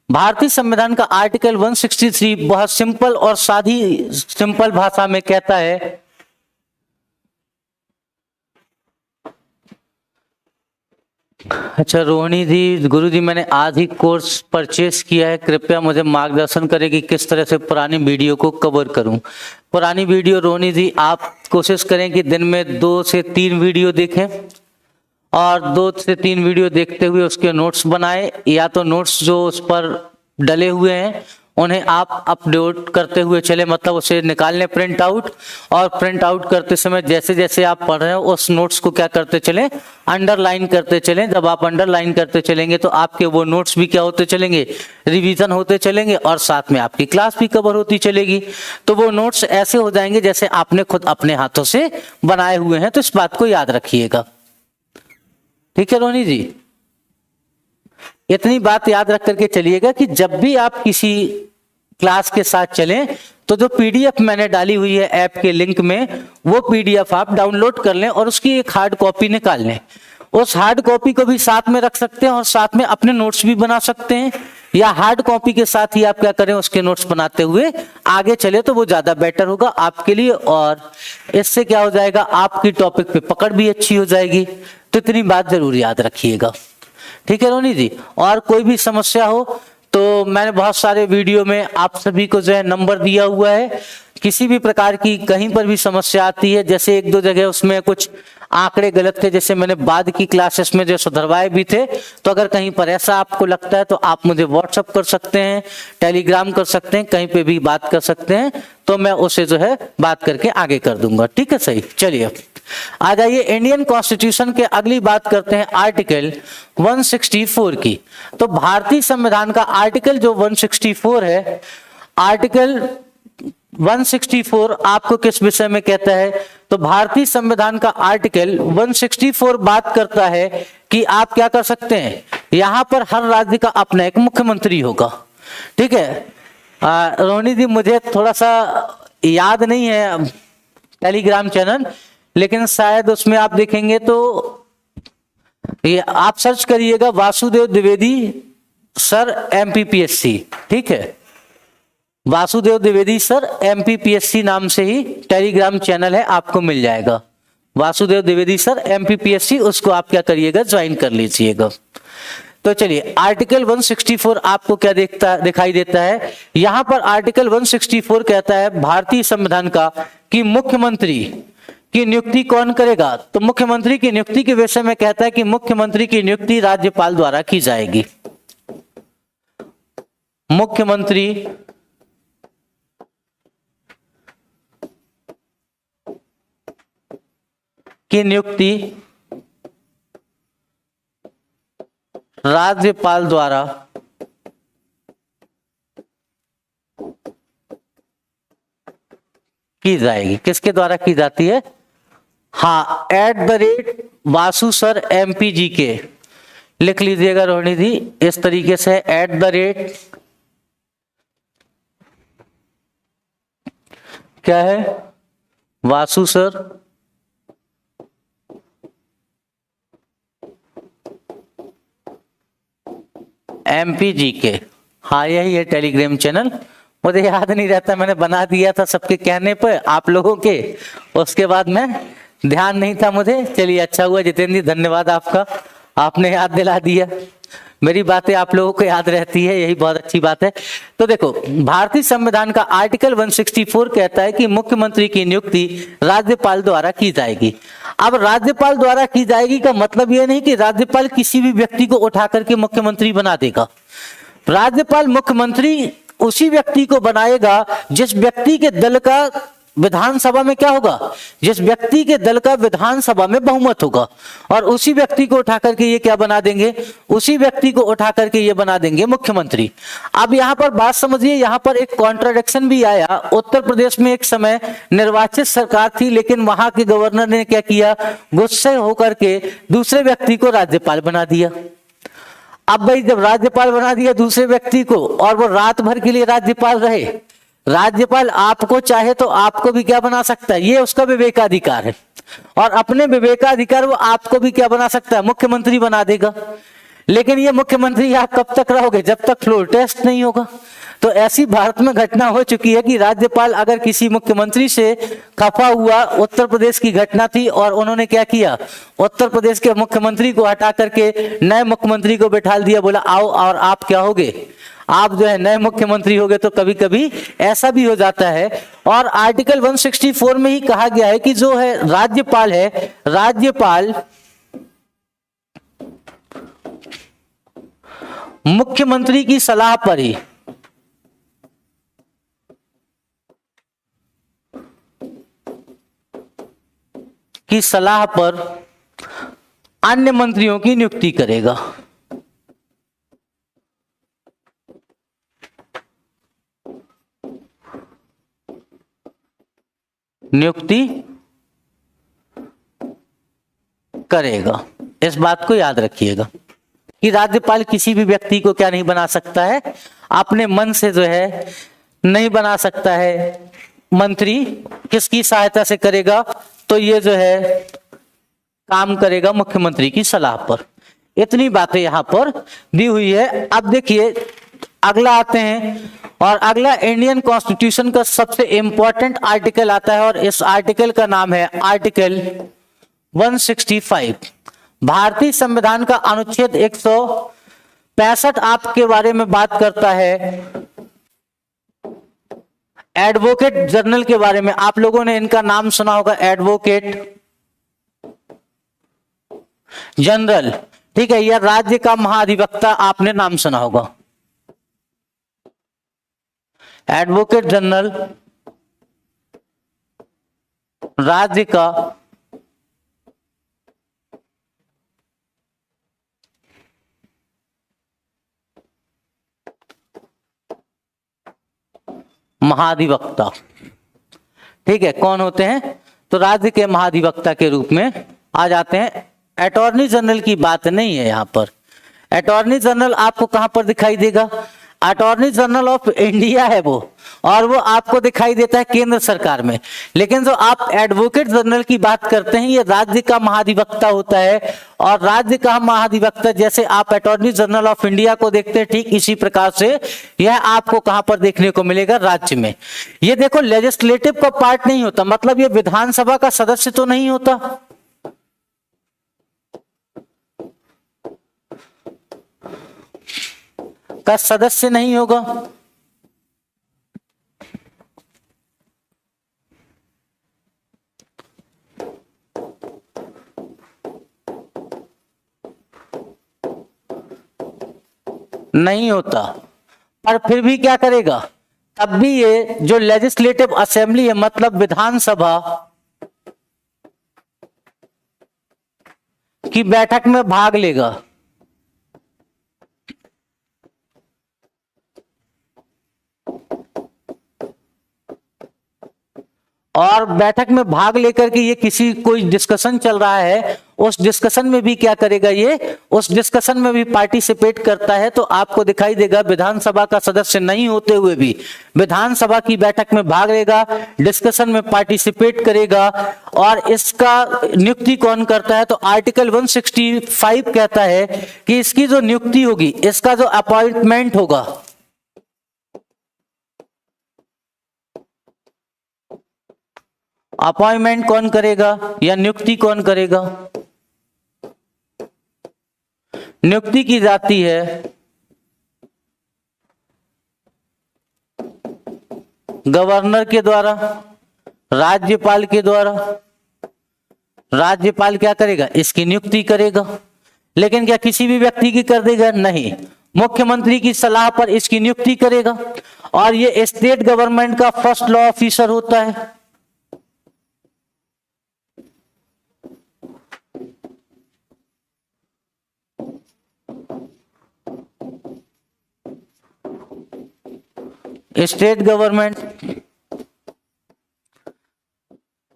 भारतीय संविधान का आर्टिकल 163 बहुत सिंपल और सादी सिंपल भाषा में कहता है अच्छा रोहिणी जी, गुरु जी मैंने आज ही कोर्स परचेस किया है, कृपया मुझे मार्गदर्शन करें कि किस तरह से पुरानी वीडियो को कवर करूं। पुरानी वीडियो रोहिणी जी आप कोशिश करें कि दिन में 2 से 3 वीडियो देखें और 2 से 3 वीडियो देखते हुए उसके नोट्स बनाए, या तो नोट्स जो उस पर डले हुए हैं उन्हें आप अपलोड करते हुए चले, मतलब उसे निकाल लें प्रिंट आउट, और प्रिंट आउट करते समय जैसे जैसे आप पढ़ रहे हो उस नोट्स को क्या करते चलें, अंडरलाइन करते चलें। जब आप अंडरलाइन करते चलेंगे तो आपके वो नोट्स भी क्या होते चलेंगे, रिवीजन होते चलेंगे और साथ में आपकी क्लास भी कवर होती चलेगी। तो वो नोट्स ऐसे हो जाएंगे जैसे आपने खुद अपने हाथों से बनाए हुए हैं। तो इस बात को याद रखिएगा, ठीक है रोहिणी जी। इतनी बात याद रख करके चलिएगा कि जब भी आप किसी क्लास के साथ चलें तो जो पीडीएफ मैंने डाली हुई है ऐप के लिंक में, वो पीडीएफ आप डाउनलोड कर लें और उसकी एक हार्ड कॉपी निकाल लें। उस हार्ड कॉपी को भी साथ में रख सकते हैं और साथ में अपने नोट्स भी बना सकते हैं, या हार्ड कॉपी के साथ ही आप क्या करें, उसके नोट्स बनाते हुए आगे चले तो वो ज्यादा बेटर होगा आपके लिए, और इससे क्या हो जाएगा, आपकी टॉपिक पे पकड़ भी अच्छी हो जाएगी। तो इतनी बात जरूर याद रखिएगा, ठीक है रोनी जी। और कोई भी समस्या हो तो मैंने बहुत सारे वीडियो में आप सभी को जो है नंबर दिया हुआ है, किसी भी प्रकार की कहीं पर भी समस्या आती है, जैसे 1-2 जगह उसमें कुछ आंकड़े गलत थे, जैसे मैंने बाद की क्लासेस में जो सुधरवाए भी थे, तो अगर कहीं पर ऐसा आपको लगता है तो आप मुझे व्हाट्सएप कर सकते हैं, टेलीग्राम कर सकते हैं, कहीं पे भी बात कर सकते हैं, तो मैं उसे जो है बात करके आगे कर दूंगा, ठीक है सही। चलिए आ जाइए इंडियन कॉन्स्टिट्यूशन के अगली बात करते हैं आर्टिकल 164 की। तो भारतीय संविधान का आर्टिकल जो 164 है, आर्टिकल 164 आपको किस विषय में कहता है, तो भारतीय संविधान का आर्टिकल 164 बात करता है कि आप क्या कर सकते हैं, यहां पर हर राज्य का अपना एक मुख्यमंत्री होगा, ठीक है। रोहिणी जी मुझे थोड़ा सा याद नहीं है टेलीग्राम चैनल, लेकिन शायद उसमें आप देखेंगे तो ये आप सर्च करिएगा वासुदेव द्विवेदी सर एमपीपीएससी, ठीक है, वासुदेव द्विवेदी सर एमपीपीएससी नाम से ही टेलीग्राम चैनल है, आपको मिल जाएगा वासुदेव द्विवेदी सर एमपीपीएससी, उसको आप क्या करिएगा, ज्वाइन कर लीजिएगा। तो चलिए आर्टिकल 164 आपको क्या दिखाई देता है, यहां पर आर्टिकल 164 कहता है भारतीय संविधान का कि मुख्यमंत्री की नियुक्ति कौन करेगा, तो मुख्यमंत्री की नियुक्ति के विषय में कहता है कि मुख्यमंत्री की नियुक्ति राज्यपाल द्वारा की जाएगी। मुख्यमंत्री की नियुक्ति राज्यपाल द्वारा की जाएगी। किसके द्वारा की जाती है, हाँ @ वासु सर एमपी जी के लिख लीजिएगा रोहिणी जी, इस तरीके से @ क्या है, वासु सर एमपी के, हाँ यही है टेलीग्राम चैनल। मुझे याद नहीं रहता, मैंने बना दिया था सबके कहने पर आप लोगों के, उसके बाद मैं ध्यान नहीं था मुझे। चलिए अच्छा हुआ जितेंद्र जी, धन्यवाद आपका, आपने याद दिला दिया। मेरी बातें आप लोगों को याद रहती है, यही बहुत अच्छी बात है। तो देखो, भारतीय संविधान का आर्टिकल 164 कहता है कि मुख्यमंत्री की नियुक्ति राज्यपाल द्वारा की जाएगी। अब राज्यपाल द्वारा की जाएगी का मतलब यह नहीं कि राज्यपाल किसी भी व्यक्ति को उठा करके मुख्यमंत्री बना देगा। राज्यपाल मुख्यमंत्री उसी व्यक्ति को बनाएगा जिस व्यक्ति के दल का विधानसभा में क्या होगा, जिस व्यक्ति के दल का विधानसभा में बहुमत होगा, और उसी व्यक्ति को उठा करके ये क्या बना देंगे, उसी व्यक्ति को उठा करके ये बना देंगे मुख्यमंत्री। अब यहाँ पर बात समझिए, यहाँ पर एक कॉन्ट्राडिक्शन भी आया। उत्तर प्रदेश में एक समय निर्वाचित सरकार थी, लेकिन वहां के गवर्नर ने क्या किया, गुस्से होकर के दूसरे व्यक्ति को राज्यपाल बना दिया। अब भाई जब राज्यपाल बना दिया दूसरे व्यक्ति को, और वो रात भर के लिए राज्यपाल रहे, राज्यपाल आपको चाहे तो आपको भी क्या बना सकता है, ये उसका विवेकाधिकार है, और अपने विवेकाधिकार वो आपको भी क्या बना सकता है, मुख्यमंत्री बना देगा। लेकिन ये मुख्यमंत्री आप कब तक रहोगे, जब तक फ्लोर टेस्ट नहीं होगा। तो ऐसी भारत में घटना हो चुकी है कि राज्यपाल अगर किसी मुख्यमंत्री से खफा हुआ, उत्तर प्रदेश की घटना थी, और उन्होंने क्या किया, उत्तर प्रदेश के मुख्यमंत्री को हटा करके नए मुख्यमंत्री को बैठा दिया, बोला आओ और आप क्या होगे, आप जो है नए मुख्यमंत्री होगे। तो कभी कभी ऐसा भी हो जाता है। और आर्टिकल 164 में ही कहा गया है कि जो है राज्यपाल है, राज्यपाल मुख्यमंत्री की सलाह पर ही अन्य मंत्रियों की नियुक्ति करेगा। नियुक्ति करेगा। इस बात को याद रखिएगा कि राज्यपाल किसी भी व्यक्ति को क्या नहीं बना सकता है, अपने मन से जो है नहीं बना सकता है। मंत्री किसकी सहायता से करेगा, तो ये जो है काम करेगा मुख्यमंत्री की सलाह पर। इतनी बातें यहां पर दी हुई है। अब देखिए अगला आते हैं, और अगला इंडियन कॉन्स्टिट्यूशन का सबसे इंपॉर्टेंट आर्टिकल आता है, और इस आर्टिकल का नाम है आर्टिकल 165। भारतीय संविधान का अनुच्छेद 165 आपके बारे में बात करता है एडवोकेट जनरल के बारे में। आप लोगों ने इनका नाम सुना होगा, एडवोकेट जनरल, ठीक है, या राज्य का महाधिवक्ता आपने नाम सुना होगा। एडवोकेट जनरल राज्य का महाधिवक्ता, ठीक है, कौन होते हैं, तो राज्य के महाधिवक्ता के रूप में आ जाते हैं। अटॉर्नी जनरल की बात नहीं है यहां पर। अटॉर्नी जनरल आपको कहां पर दिखाई देगा, अटॉर्नी जनरल ऑफ इंडिया है वो, और वो आपको दिखाई देता है केंद्र सरकार में। लेकिन जो आप एडवोकेट जनरल की बात करते हैं, ये राज्य का महाधिवक्ता होता है। और राज्य का महाधिवक्ता जैसे आप अटॉर्नी जनरल ऑफ इंडिया को देखते हैं, ठीक इसी प्रकार से यह आपको कहां पर देखने को मिलेगा, राज्य में। ये देखो लेजिस्लेटिव का पार्ट नहीं होता, मतलब ये विधानसभा का सदस्य तो नहीं होता, का सदस्य नहीं होगा। नहीं होता, पर फिर भी क्या करेगा, तब भी ये जो लेजिस्लेटिव असेंबली है, मतलब विधानसभा की बैठक में भाग लेगा। और बैठक में भाग लेकर के ये किसी कोई डिस्कशन चल रहा है उस डिस्कशन में भी क्या करेगा, ये उस डिस्कशन में भी पार्टिसिपेट करता है। तो आपको दिखाई देगा विधानसभा का सदस्य नहीं होते हुए भी विधानसभा की बैठक में भाग लेगा, डिस्कशन में पार्टिसिपेट करेगा। और इसका नियुक्ति कौन करता है, तो आर्टिकल 165 कहता है कि इसकी जो नियुक्ति होगी, इसका जो अपॉइंटमेंट होगा, अपॉइंटमेंट कौन करेगा या नियुक्ति कौन करेगा, नियुक्ति की जाती है गवर्नर के द्वारा, राज्यपाल के द्वारा। राज्यपाल क्या करेगा, इसकी नियुक्ति करेगा। लेकिन क्या किसी भी व्यक्ति की कर देगा, नहीं, मुख्यमंत्री की सलाह पर इसकी नियुक्ति करेगा। और ये स्टेट गवर्नमेंट का फर्स्ट लॉ ऑफिसर होता है। स्टेट गवर्नमेंट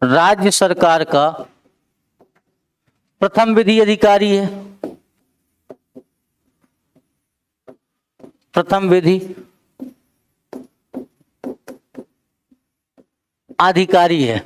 राज्य सरकार का प्रथम विधि अधिकारी है, प्रथम विधि अधिकारी है।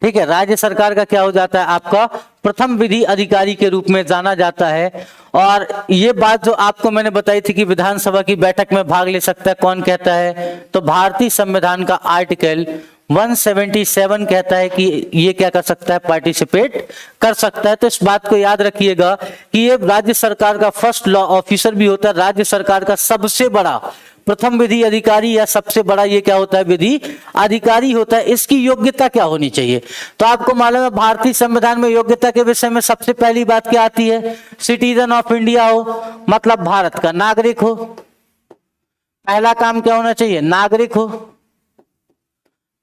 ठीक है, राज्य सरकार का क्या हो जाता है, आपका प्रथम विधि अधिकारी के रूप में जाना जाता है। और ये बात जो आपको मैंने बताई थी कि विधानसभा की बैठक में भाग ले सकता है, कौन कहता है, तो भारतीय संविधान का आर्टिकल 177 कहता है कि ये क्या कर सकता है, पार्टिसिपेट कर सकता है। तो इस बात को याद रखिएगा कि ये राज्य सरकार का फर्स्ट लॉ ऑफिसर भी होता है, राज्य सरकार का सबसे बड़ा प्रथम विधि अधिकारी या सबसे बड़ा ये क्या होता है, विधि अधिकारी होता है। इसकी योग्यता क्या होनी चाहिए, तो आपको मालूम है भारतीय संविधान में योग्यता के विषय में सबसे पहली बात क्या आती है, सिटीजन ऑफ इंडिया हो, मतलब भारत का नागरिक हो। पहला काम क्या होना चाहिए, नागरिक हो,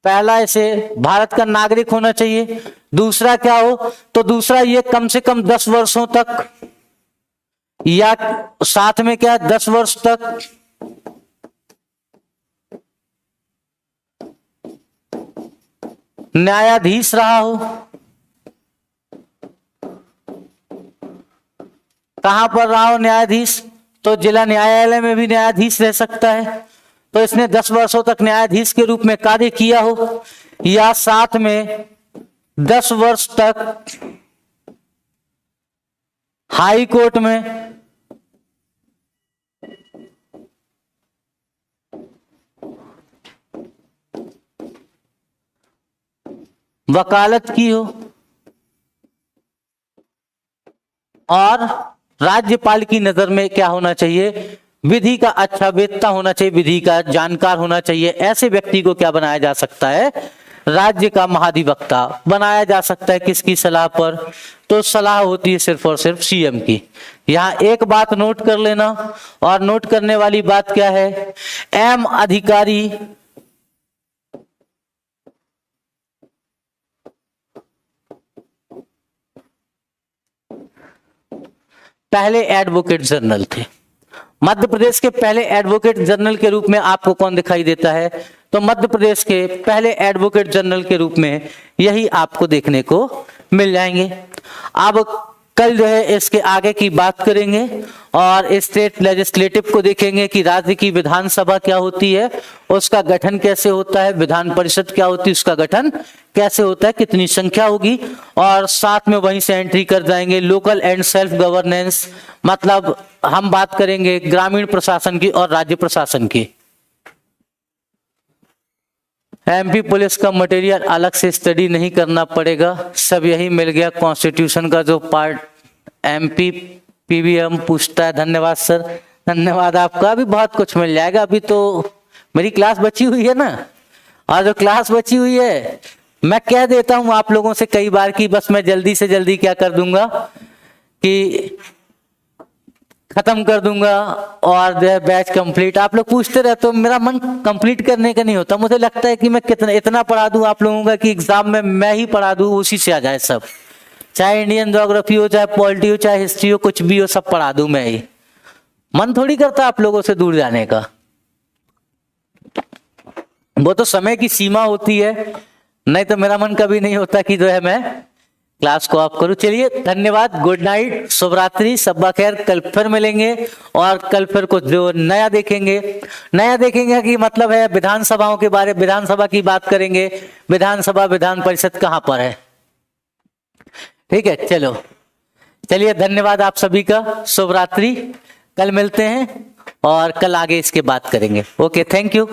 पहला इसे भारत का नागरिक होना चाहिए। दूसरा क्या हो, तो दूसरा ये कम से कम 10 वर्षों तक, या साथ में क्या 10 वर्ष तक न्यायाधीश रहा हो। कहां पर रहा हो न्यायाधीश, तो जिला न्यायालय में भी न्यायाधीश रह सकता है। तो इसने 10 वर्षों तक न्यायाधीश के रूप में कार्य किया हो, या साथ में 10 वर्ष तक हाई कोर्ट में वकालत की हो। और राज्यपाल की नजर में क्या होना चाहिए, विधि का अच्छा वेत्ता होना चाहिए, विधि का जानकार होना चाहिए। ऐसे व्यक्ति को क्या बनाया जा सकता है, राज्य का महाधिवक्ता बनाया जा सकता है। किसकी सलाह पर, तो सलाह होती है सिर्फ और सिर्फ सीएम की। यहां एक बात नोट कर लेना, और नोट करने वाली बात क्या है, एम अधिकारी पहले एडवोकेट जनरल थे। मध्य प्रदेश के पहले एडवोकेट जनरल के रूप में आपको कौन दिखाई देता है, तो मध्य प्रदेश के पहले एडवोकेट जनरल के रूप में यही आपको देखने को मिल जाएंगे। अब कल जो है इसके आगे की बात करेंगे और स्टेट लेजिस्लेटिव को देखेंगे कि राज्य की विधानसभा क्या होती है, उसका गठन कैसे होता है, विधान परिषद क्या होती है, उसका गठन कैसे होता है, कितनी संख्या होगी, और साथ में वहीं से एंट्री कर जाएंगे लोकल एंड सेल्फ गवर्नेंस, मतलब हम बात करेंगे ग्रामीण प्रशासन की और राज्य प्रशासन की। एमपी पुलिस का मटेरियल अलग से स्टडी नहीं करना पड़ेगा, सब यही मिल गया। कॉन्स्टिट्यूशन का जो पार्ट एमपी पीवीएम पूछता है। धन्यवाद सर, धन्यवाद आपका। अभी बहुत कुछ मिल जाएगा, अभी तो मेरी क्लास बची हुई है ना, और जो क्लास बची हुई है मैं कह देता हूं आप लोगों से कई बार कि बस मैं जल्दी से जल्दी क्या कर दूंगा कि खत्म कर दूंगा और जो है बैच कंप्लीट। आप लोग पूछते रहते हो, मेरा मन कंप्लीट करने का नहीं होता। मुझे लगता है कि मैं कितना इतना पढ़ा दूं आप लोगों का कि एग्जाम में मैं ही पढ़ा दूं, उसी से आ जाए सब, चाहे इंडियन ज्योग्राफी हो, चाहे पॉलिटी हो, चाहे हिस्ट्री हो, कुछ भी हो, सब पढ़ा दूं मैं ही। मन थोड़ी करता आप लोगों से दूर जाने का, वो तो समय की सीमा होती है, नहीं तो मेरा मन कभी नहीं होता कि जो है मैं क्लास को ऑफ करूं। चलिए धन्यवाद, गुड नाइट, शुभ रात्रि, शब्बा खैर। कल फिर मिलेंगे और कल फिर कुछ जो नया देखेंगे कि मतलब है विधानसभाओं के बारे, विधानसभा की बात करेंगे। विधानसभा विधान परिषद कहां पर है, ठीक है। चलो चलिए धन्यवाद आप सभी का, शुभ रात्रि। कल मिलते हैं और कल आगे इसके बात करेंगे। Okay, thank you.